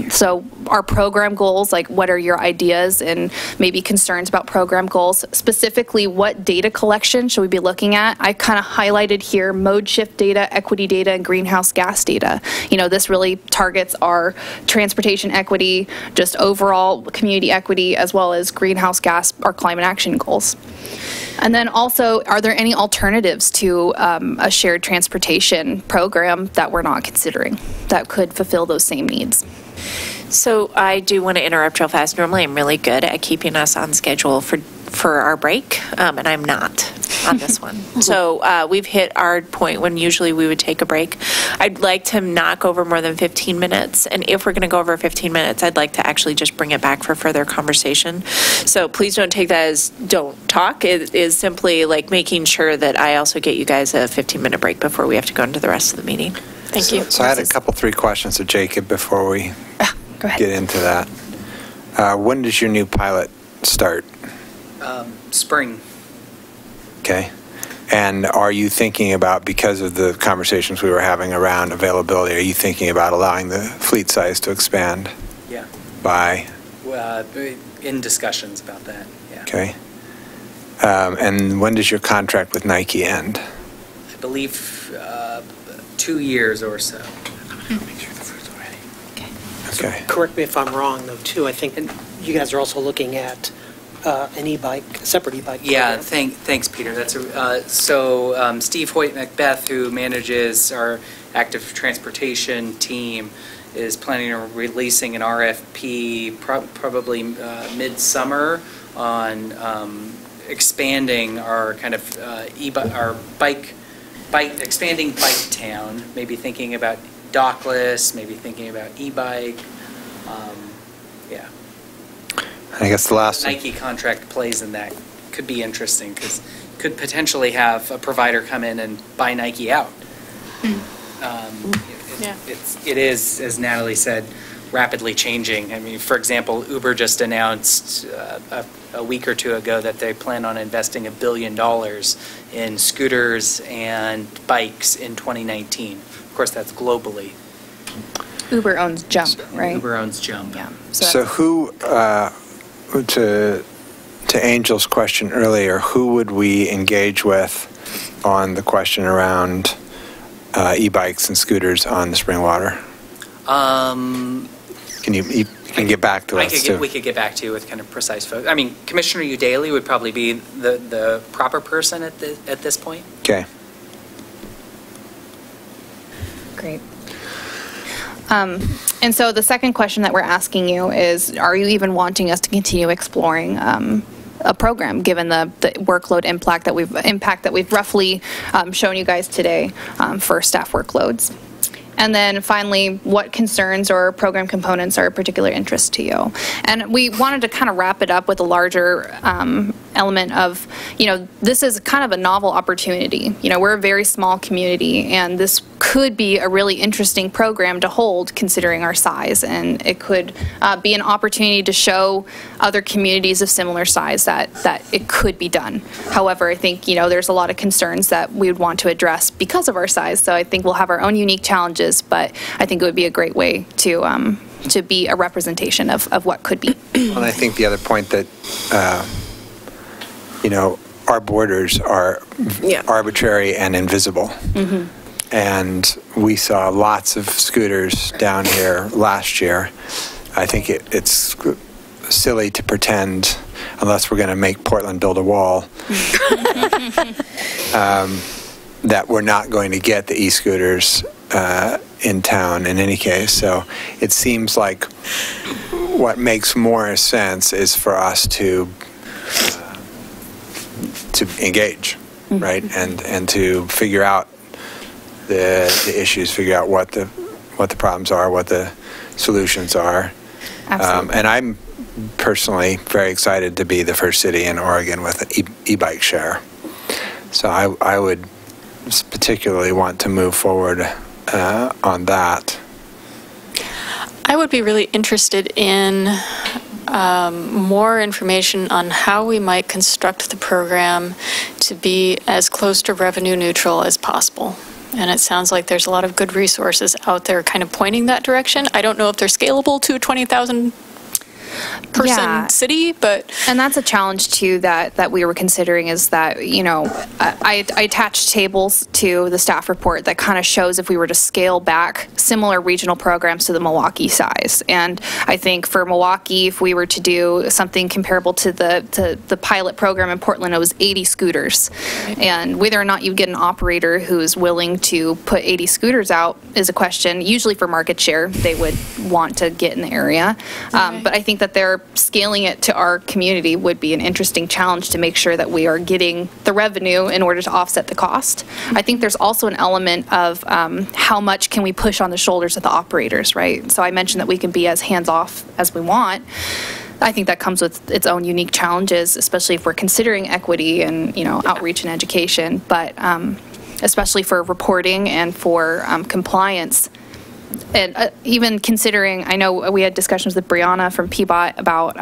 So our program goals, like what are your ideas and maybe concerns about program goals? Specifically, what data collection should we be looking at? I kind of highlighted here mode shift data, equity data, and greenhouse gas data. This really targets our transportation equity, just overall community equity, as well as greenhouse gas, our climate action goals. And then also, are there any alternatives to a shared transportation program that we're not considering that could fulfill those same needs? So I do want to interrupt real fast. Normally, I'm really good at keeping us on schedule for our break, and I'm not on this one. So we've hit our point when usually we would take a break. I'd like to not go over more than 15 minutes, and if we're going to go over 15 minutes, I'd like to actually just bring it back for further conversation. So please don't take that as don't talk. It is simply like making sure that I also get you guys a 15-minute break before we have to go into the rest of the meeting. Thank you. So I had three questions of Jacob before we get into that. When does your new pilot start? Spring. Okay. And are you thinking about, because of the conversations we were having around availability, are you thinking about allowing the fleet size to expand? Yeah. By? In discussions about that, yeah. Okay. And when does your contract with Nike end? I believe 2 years or so. Okay. So correct me if I'm wrong, though, too. I think you guys are also looking at an e-bike, a separate e-bike Yeah, program. thanks, Peter. So Steve Hoyt Macbeth, who manages our active transportation team, is planning on releasing an RFP probably midsummer on expanding our kind of expanding bike town. Maybe thinking about dockless, maybe thinking about e-bike. Yeah. I guess the last Nike contract plays in that. Could be interesting because could potentially have a provider come in and buy Nike out. It is, as Natalie said, rapidly changing. I mean, for example, Uber just announced a week or two ago that they plan on investing $1 billion in scooters and bikes in 2019. Of course, that's globally. Uber owns Jump, right? Uber owns Jump. Yeah. So who, to Angel's question earlier, who would we engage with on the question around e-bikes and scooters on the Springwater? Can you get back to us too? We could get back to you with kind of precise folks. I mean, Commissioner Udaly would probably be the proper person at this point. Okay. Great. And so the second question that we're asking you is, are you even wanting us to continue exploring a program, given the workload impact that we've roughly shown you guys today for staff workloads? And then finally, what concerns or program components are of particular interest to you? And we wanted to kind of wrap it up with a larger element of, this is kind of a novel opportunity. We're a very small community, and this could be a really interesting program to hold considering our size. And it could be an opportunity to show other communities of similar size that it could be done. However, I think, there's a lot of concerns that we would want to address because of our size. So I think we'll have our own unique challenges, but I think it would be a great way to be a representation of what could be. And I think the other point that, our borders are arbitrary and invisible. Mm-hmm. And we saw lots of scooters down here last year. I think it's silly to pretend, unless we're going to make Portland build a wall, that we're not going to get the e-scooters in town in any case. So it seems like what makes more sense is for us to engage, right, and to figure out the issues, figure out what the problems are, what the solutions are. And I'm personally very excited to be the first city in Oregon with an e-bike share. So I would particularly want to move forward on that. I would be really interested in more information on how we might construct the program to be as close to revenue neutral as possible. And it sounds like there's a lot of good resources out there kind of pointing that direction. I don't know if they're scalable to a 20,000 person city, but and that's a challenge too that we were considering, is that, you know, I attached tables to the staff report that kind of shows if we were to scale back similar regional programs to the Milwaukee size. And I think for Milwaukee, if we were to do something comparable to the pilot program in Portland, it was 80 scooters. And whether or not you get an operator who's willing to put 80 scooters out is a question. Usually for market share, they would want to get in the area. But I think that they're scaling it to our community would be an interesting challenge to make sure that we are getting the revenue in order to offset the cost. I think there's also an element of how much can we push on the shoulders of the operators, right? So I mentioned that we can be as hands-off as we want. I think that comes with its own unique challenges, especially if we're considering equity and, you know, outreach and education, but especially for reporting and for compliance. And even considering, I know we had discussions with Brianna from PBOT about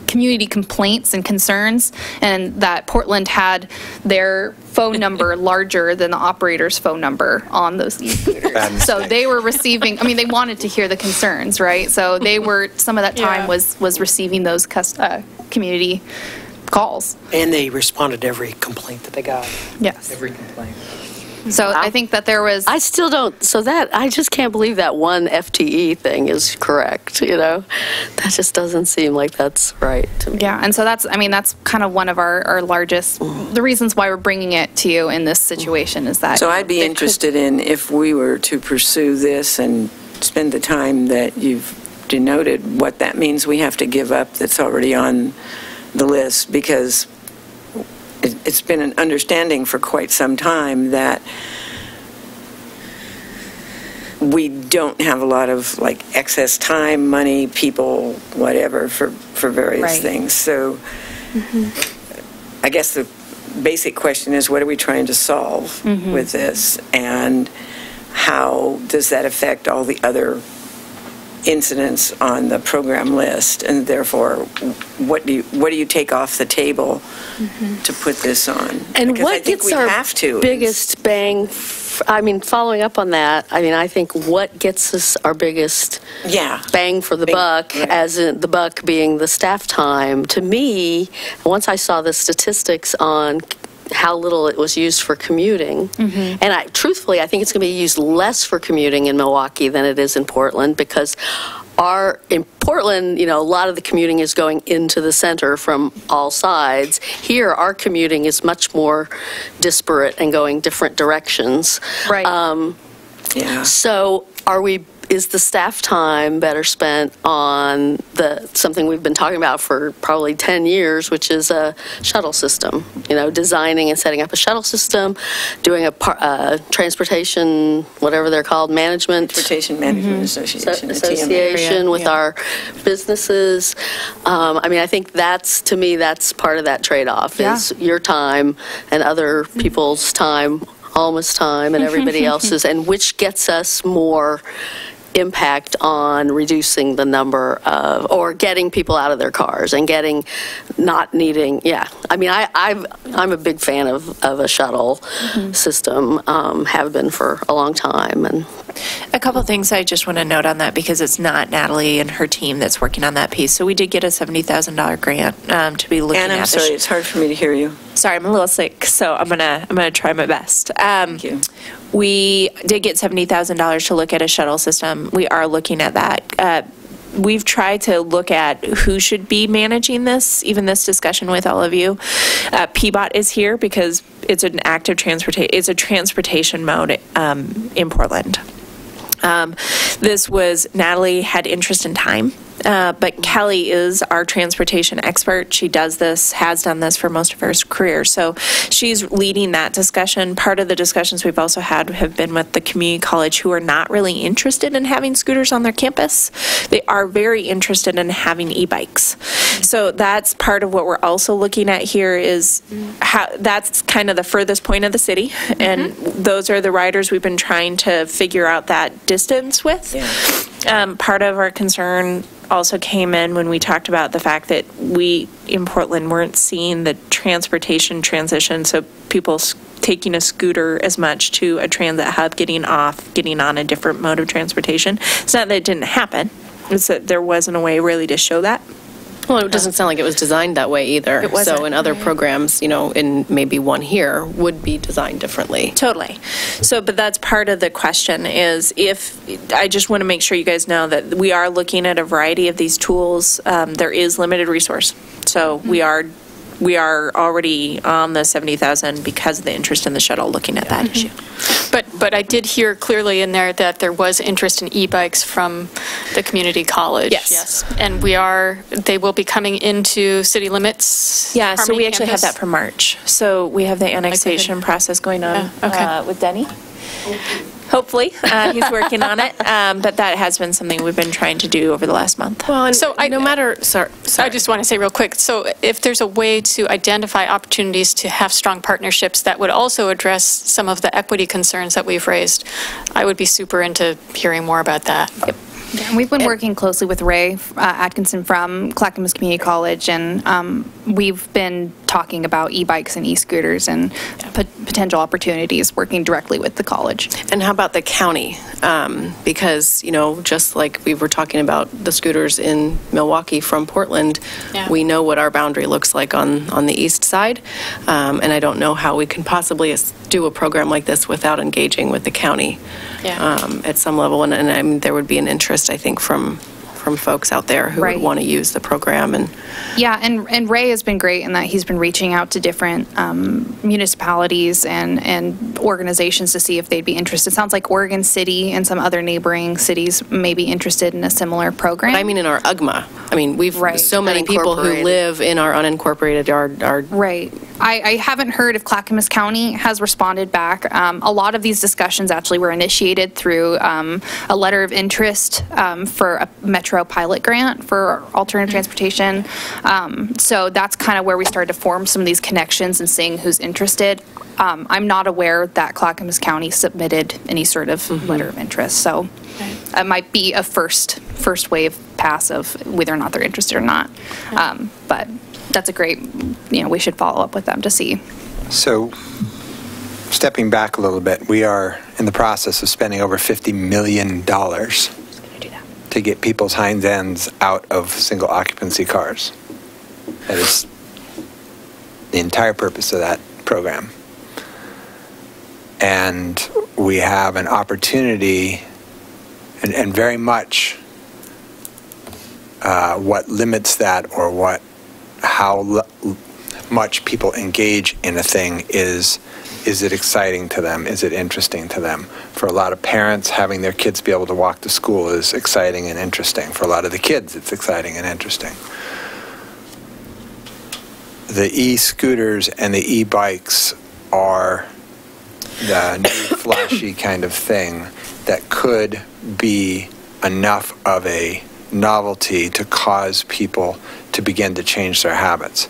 community complaints and concerns, and that Portland had their phone number larger than the operator's phone number on those e-scooters. So they were receiving, I mean, they wanted to hear the concerns, right? So they were, some of that time was receiving those community calls. And they responded to every complaint that they got. Yes. Every complaint. So I think that there was... I still don't, so that, I just can't believe that one FTE thing is correct, you know? That just doesn't seem like that's right to me. Yeah, and so that's, I mean, that's kind of one of our largest, the reasons why we're bringing it to you in this situation is that... So I'd be interested in, if we were to pursue this and spend the time that you've denoted, what that means we have to give up that's already on the list, because it's been an understanding for quite some time that we don't have a lot of like excess time, money, people, whatever for various things. So I guess the basic question is, what are we trying to solve with this, and how does that affect all the other incidents on the program list, and therefore what do you take off the table to put this on? And because what gets our biggest bang, following up on that, I think what gets us our biggest bang for the buck, as in the buck being the staff time, to me, once I saw the statistics on how little it was used for commuting. And truthfully, I think it's going to be used less for commuting in Milwaukee than it is in Portland, because in Portland, a lot of the commuting is going into the center from all sides. Here, our commuting is much more disparate and going different directions. Right. So is the staff time better spent on something we've been talking about for probably 10 years, which is a shuttle system, designing and setting up a shuttle system, doing a transportation, whatever they're called, Transportation Management Association with our businesses. I think to me, that's part of that trade-off, is your time and other people's time, Alma's time and everybody else's, and which gets us more impact on reducing the number of, or getting people out of their cars and not needing, I'm a big fan of a shuttle system, have been for a long time. And a couple things I just want to note on that, because it's not Natalie and her team that's working on that piece. So we did get a $70,000 grant to be looking at. And I'm sorry, it's hard for me to hear you. Sorry, I'm a little sick, so I'm gonna try my best. Thank you. We did get $70,000 to look at a shuttle system. We are looking at that. We've tried to look at who should be managing this, even this discussion with all of you. PBOT is here because it's an active transportation. It's a transportation mode in Portland. Natalie had interest in time. But Kelly is our transportation expert. She has done this for most of her career. So she's leading that discussion. Part of the discussions we've also had have been with the community college, who are not really interested in having scooters on their campus. They are very interested in having e-bikes. So that's part of what we're also looking at here, is how that's kind of the furthest point of the city. And those are the riders we've been trying to figure out that distance with. Part of our concern also came in when we talked about the fact that we in Portland weren't seeing the transportation transition, so people taking a scooter as much to a transit hub, getting off, getting on a different mode of transportation. It's not that it didn't happen, it's that there wasn't a way really to show that. Well, it doesn't sound like it was designed that way either. It wasn't. So in other programs, in maybe one here, would be designed differently. Totally. So, but that's part of the question is I just want to make sure you guys know that we are looking at a variety of these tools. There is limited resource. So we are already on the 70,000 because of the interest in the shuttle looking at that issue. But I did hear clearly in there that there was interest in e-bikes from the community college. Yes. And they will be coming into city limits. Yeah, so we actually have campus. that for March. So we have the annexation process going on with Denny. Hopefully, he's working on it, but that has been something we've been trying to do over the last month. Well, and so I just want to say real quick, so if there's a way to identify opportunities to have strong partnerships that would also address some of the equity concerns that we've raised, I would be super into hearing more about that. Yep. Yeah, and we've been working closely with Ray Atkinson from Clackamas Community College, and we've been talking about e-bikes and e-scooters and potential opportunities working directly with the college. And how about the county? Because, just like we were talking about the scooters in Milwaukee from Portland, we know what our boundary looks like on the east side, and I don't know how we can possibly do a program like this without engaging with the county at some level, and I mean, there would be an interest, I think, from folks out there who would want to use the program. And Ray has been great in that he's been reaching out to different municipalities and organizations to see if they'd be interested. It sounds like Oregon City and some other neighboring cities may be interested in a similar program. But I mean, in our UGMA, I mean, we've so many people who live in our unincorporated our right. I haven't heard if Clackamas County has responded back. A lot of these discussions actually were initiated through a letter of interest for a Metro pilot grant for alternative transportation. So that's kind of where we started to form some of these connections and seeing who's interested. I'm not aware that Clackamas County submitted any sort of letter of interest. So it might be a first wave pass of whether or not they're interested or not. But that's a great, we should follow up with them to see. So, stepping back a little bit, we are in the process of spending over $50 million to get people's hind ends out of single occupancy cars. That is the entire purpose of that program. And we have an opportunity, and very much what limits that, or how much people engage in a thing is it exciting to them? Is it interesting to them? For a lot of parents, having their kids be able to walk to school is exciting and interesting. For a lot of the kids, it's exciting and interesting. The e-scooters and the e-bikes are the new flashy kind of thing that could be enough of a novelty to cause people to begin to change their habits.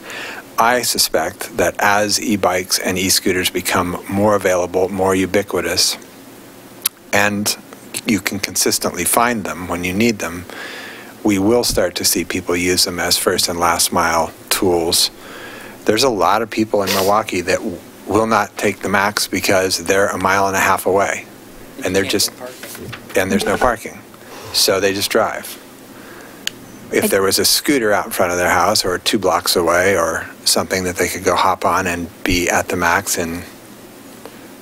I suspect that as e-bikes and e-scooters become more available, more ubiquitous, and you can consistently find them when you need them, we will start to see people use them as first and last mile tools. There's a lot of people in Milwaukee that will not take the MAX because they're a mile and a half away, and there's no parking, so they just drive. If there was a scooter out in front of their house or 2 blocks away or something that they could go hop on and be at the MAX in,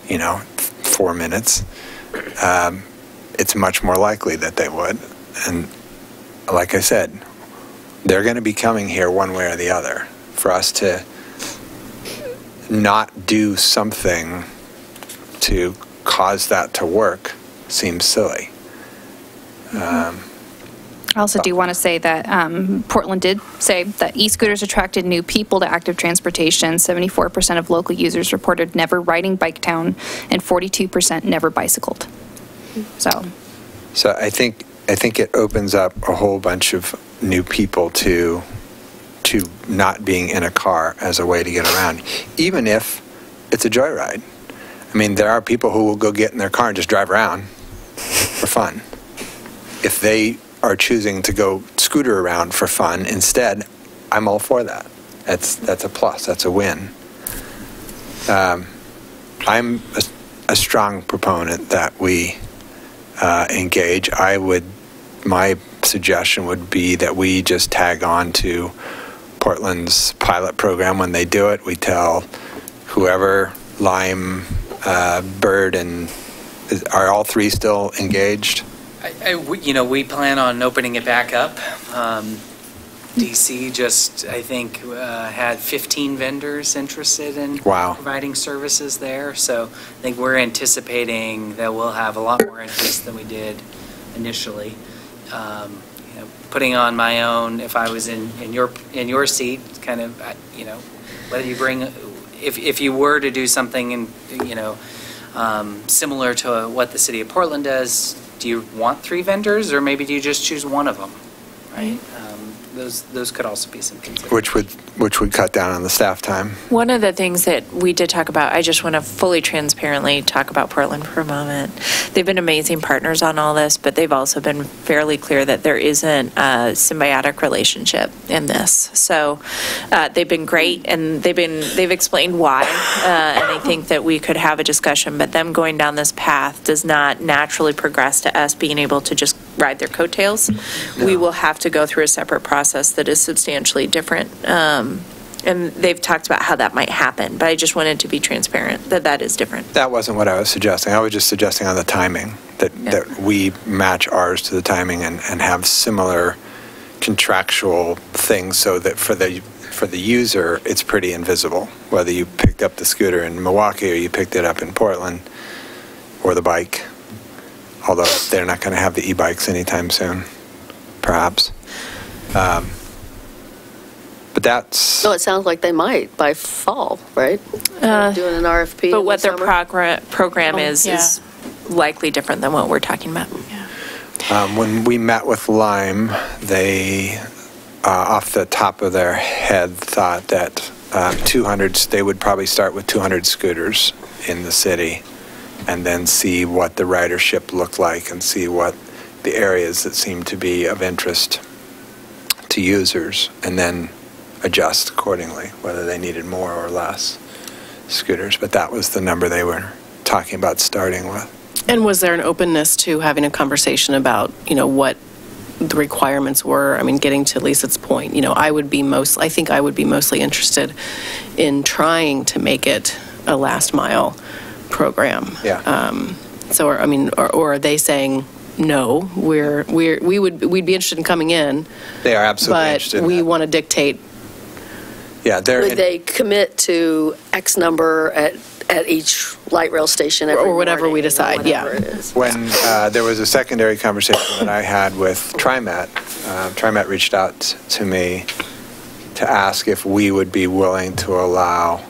4 minutes, it's much more likely that they would. And like I said, they're going to be coming here one way or the other. For us to not do something to cause that to work seems silly. I also do want to say that Portland did say that e-scooters attracted new people to active transportation. 74% of local users reported never riding Biketown, and 42% never bicycled. So I think it opens up a whole bunch of new people to not being in a car as a way to get around, even if it's a joyride. I mean, there are people who will go get in their car and just drive around for fun. if they are choosing to go scooter around for fun instead, I'm all for that. That's a plus. That's a win. I'm a strong proponent that we engage. My suggestion would be that we just tag on to Portland's pilot program. When they do it, we tell whoever, Lime, Bird, and are all three still engaged? We plan on opening it back up. DC just, I think, had 15 vendors interested in providing services there. So I think we're anticipating that we'll have a lot more interest than we did initially. Putting on my own, if I was in your seat, kind of, whether you bring, if you were to do something similar to what the city of Portland does, do you want 3 vendors, or maybe do you just choose one of them, right? Those could also be some considerations. Which would cut down on the staff time. One of the things that we did talk about, I just want to fully transparently talk about Portland for a moment. They've been amazing partners on all this, but they've also been fairly clear that there isn't a symbiotic relationship in this. So they've been great, and they've explained why, and I think that we could have a discussion, but them going down this path does not naturally progress to us being able to just ride their coattails. No. We will have to go through a separate process that is substantially different. And they've talked about how that might happen, but I just wanted to be transparent that is different. That wasn't what I was suggesting. I was just suggesting on the timing, that we match ours to the timing and have similar contractual things so that for the user, it's pretty invisible, whether you picked up the scooter in Milwaukee or you picked it up in Portland, or the bike, although they're not going to have the e-bikes anytime soon, perhaps. But that's... So it sounds like they might by fall, right? Doing an RFP. But what their program is likely different than what we're talking about. Yeah. When we met with Lime, they, off the top of their head, thought that 200, they would probably start with 200 scooters in the city and then see what the ridership looked like and see what the areas that seemed to be of interest to users, and then adjust accordingly, whether they needed more or less scooters. But that was the number they were talking about starting with. And was there an openness to having a conversation about, what the requirements were? I mean, getting to Lisa's point, I think I would be mostly interested in trying to make it a last mile program. Yeah. Or are they saying, no, we'd be interested in coming in. They are absolutely interested in that. But we want to dictate. Yeah, would they commit to X number at each light rail station every or whatever morning, we decide? Whatever it is. When there was a secondary conversation that I had with TriMet, TriMet reached out to me to ask if we would be willing to allow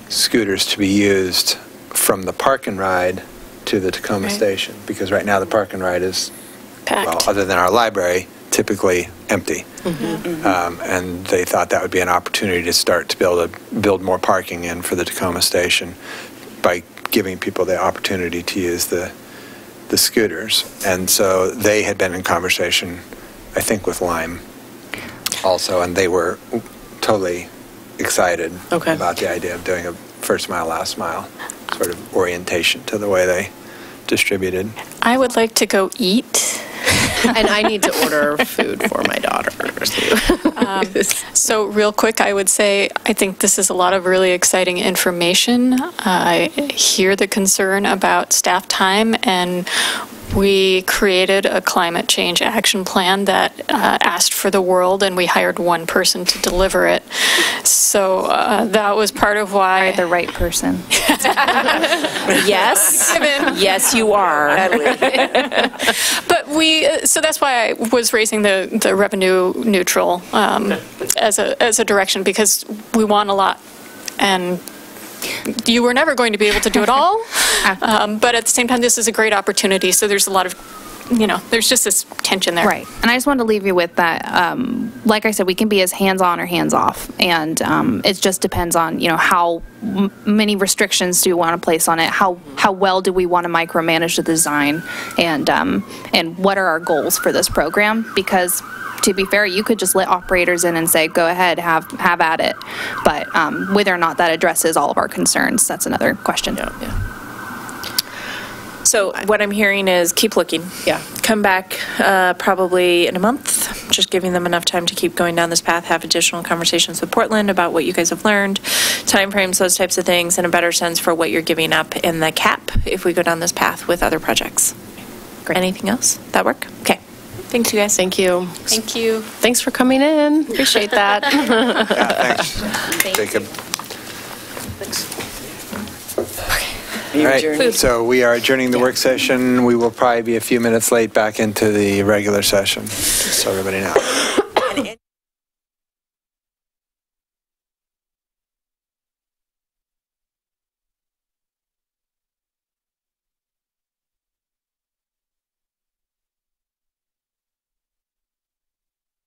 scooters to be used from the park and ride to the Tacoma station, because right now the park and ride is packed. Well, other than our library, typically empty. Mm-hmm. And they thought that would be an opportunity to start to be able to build more parking in for the Tacoma station by giving people the opportunity to use the scooters. And so they had been in conversation, I think, with Lime also, and they were totally excited about the idea of doing a first mile, last mile sort of orientation to the way they distributed. I would like to go eat. And I need to order food for my daughter, too. So real quick, I would say I think this is a lot of really exciting information. I hear the concern about staff time, and we created a climate change action plan that asked for the world, and we hired one person to deliver it. So that was part of why... the right person. Yes. Yes, you are. But so that's why I was raising the revenue neutral as a direction, because we want a lot. And you were never going to be able to do it all, but at the same time, this is a great opportunity. So there's a lot of there's just this tension there. Right. And I just wanted to leave you with that. Like I said, we can be as hands-on or hands-off. And it just depends on, how many restrictions do we want to place on it? How well do we want to micromanage the design? And what are our goals for this program? Because to be fair, you could just let operators in and say, go ahead, have at it. But whether or not that addresses all of our concerns, that's another question. Yeah. So what I'm hearing is keep looking. Yeah. Come back probably in a month, just giving them enough time to keep going down this path, have additional conversations with Portland about what you guys have learned, timeframes, those types of things, and a better sense for what you're giving up in the cap if we go down this path with other projects. Great. Anything else? That work? Okay. Thanks, you guys. Thank you. Thank you. Thanks for coming in. Appreciate that. Thanks, Jacob. Are you All right, adjourning? so we are adjourning the work session. We will probably be a few minutes late back into the regular session, just so everybody knows.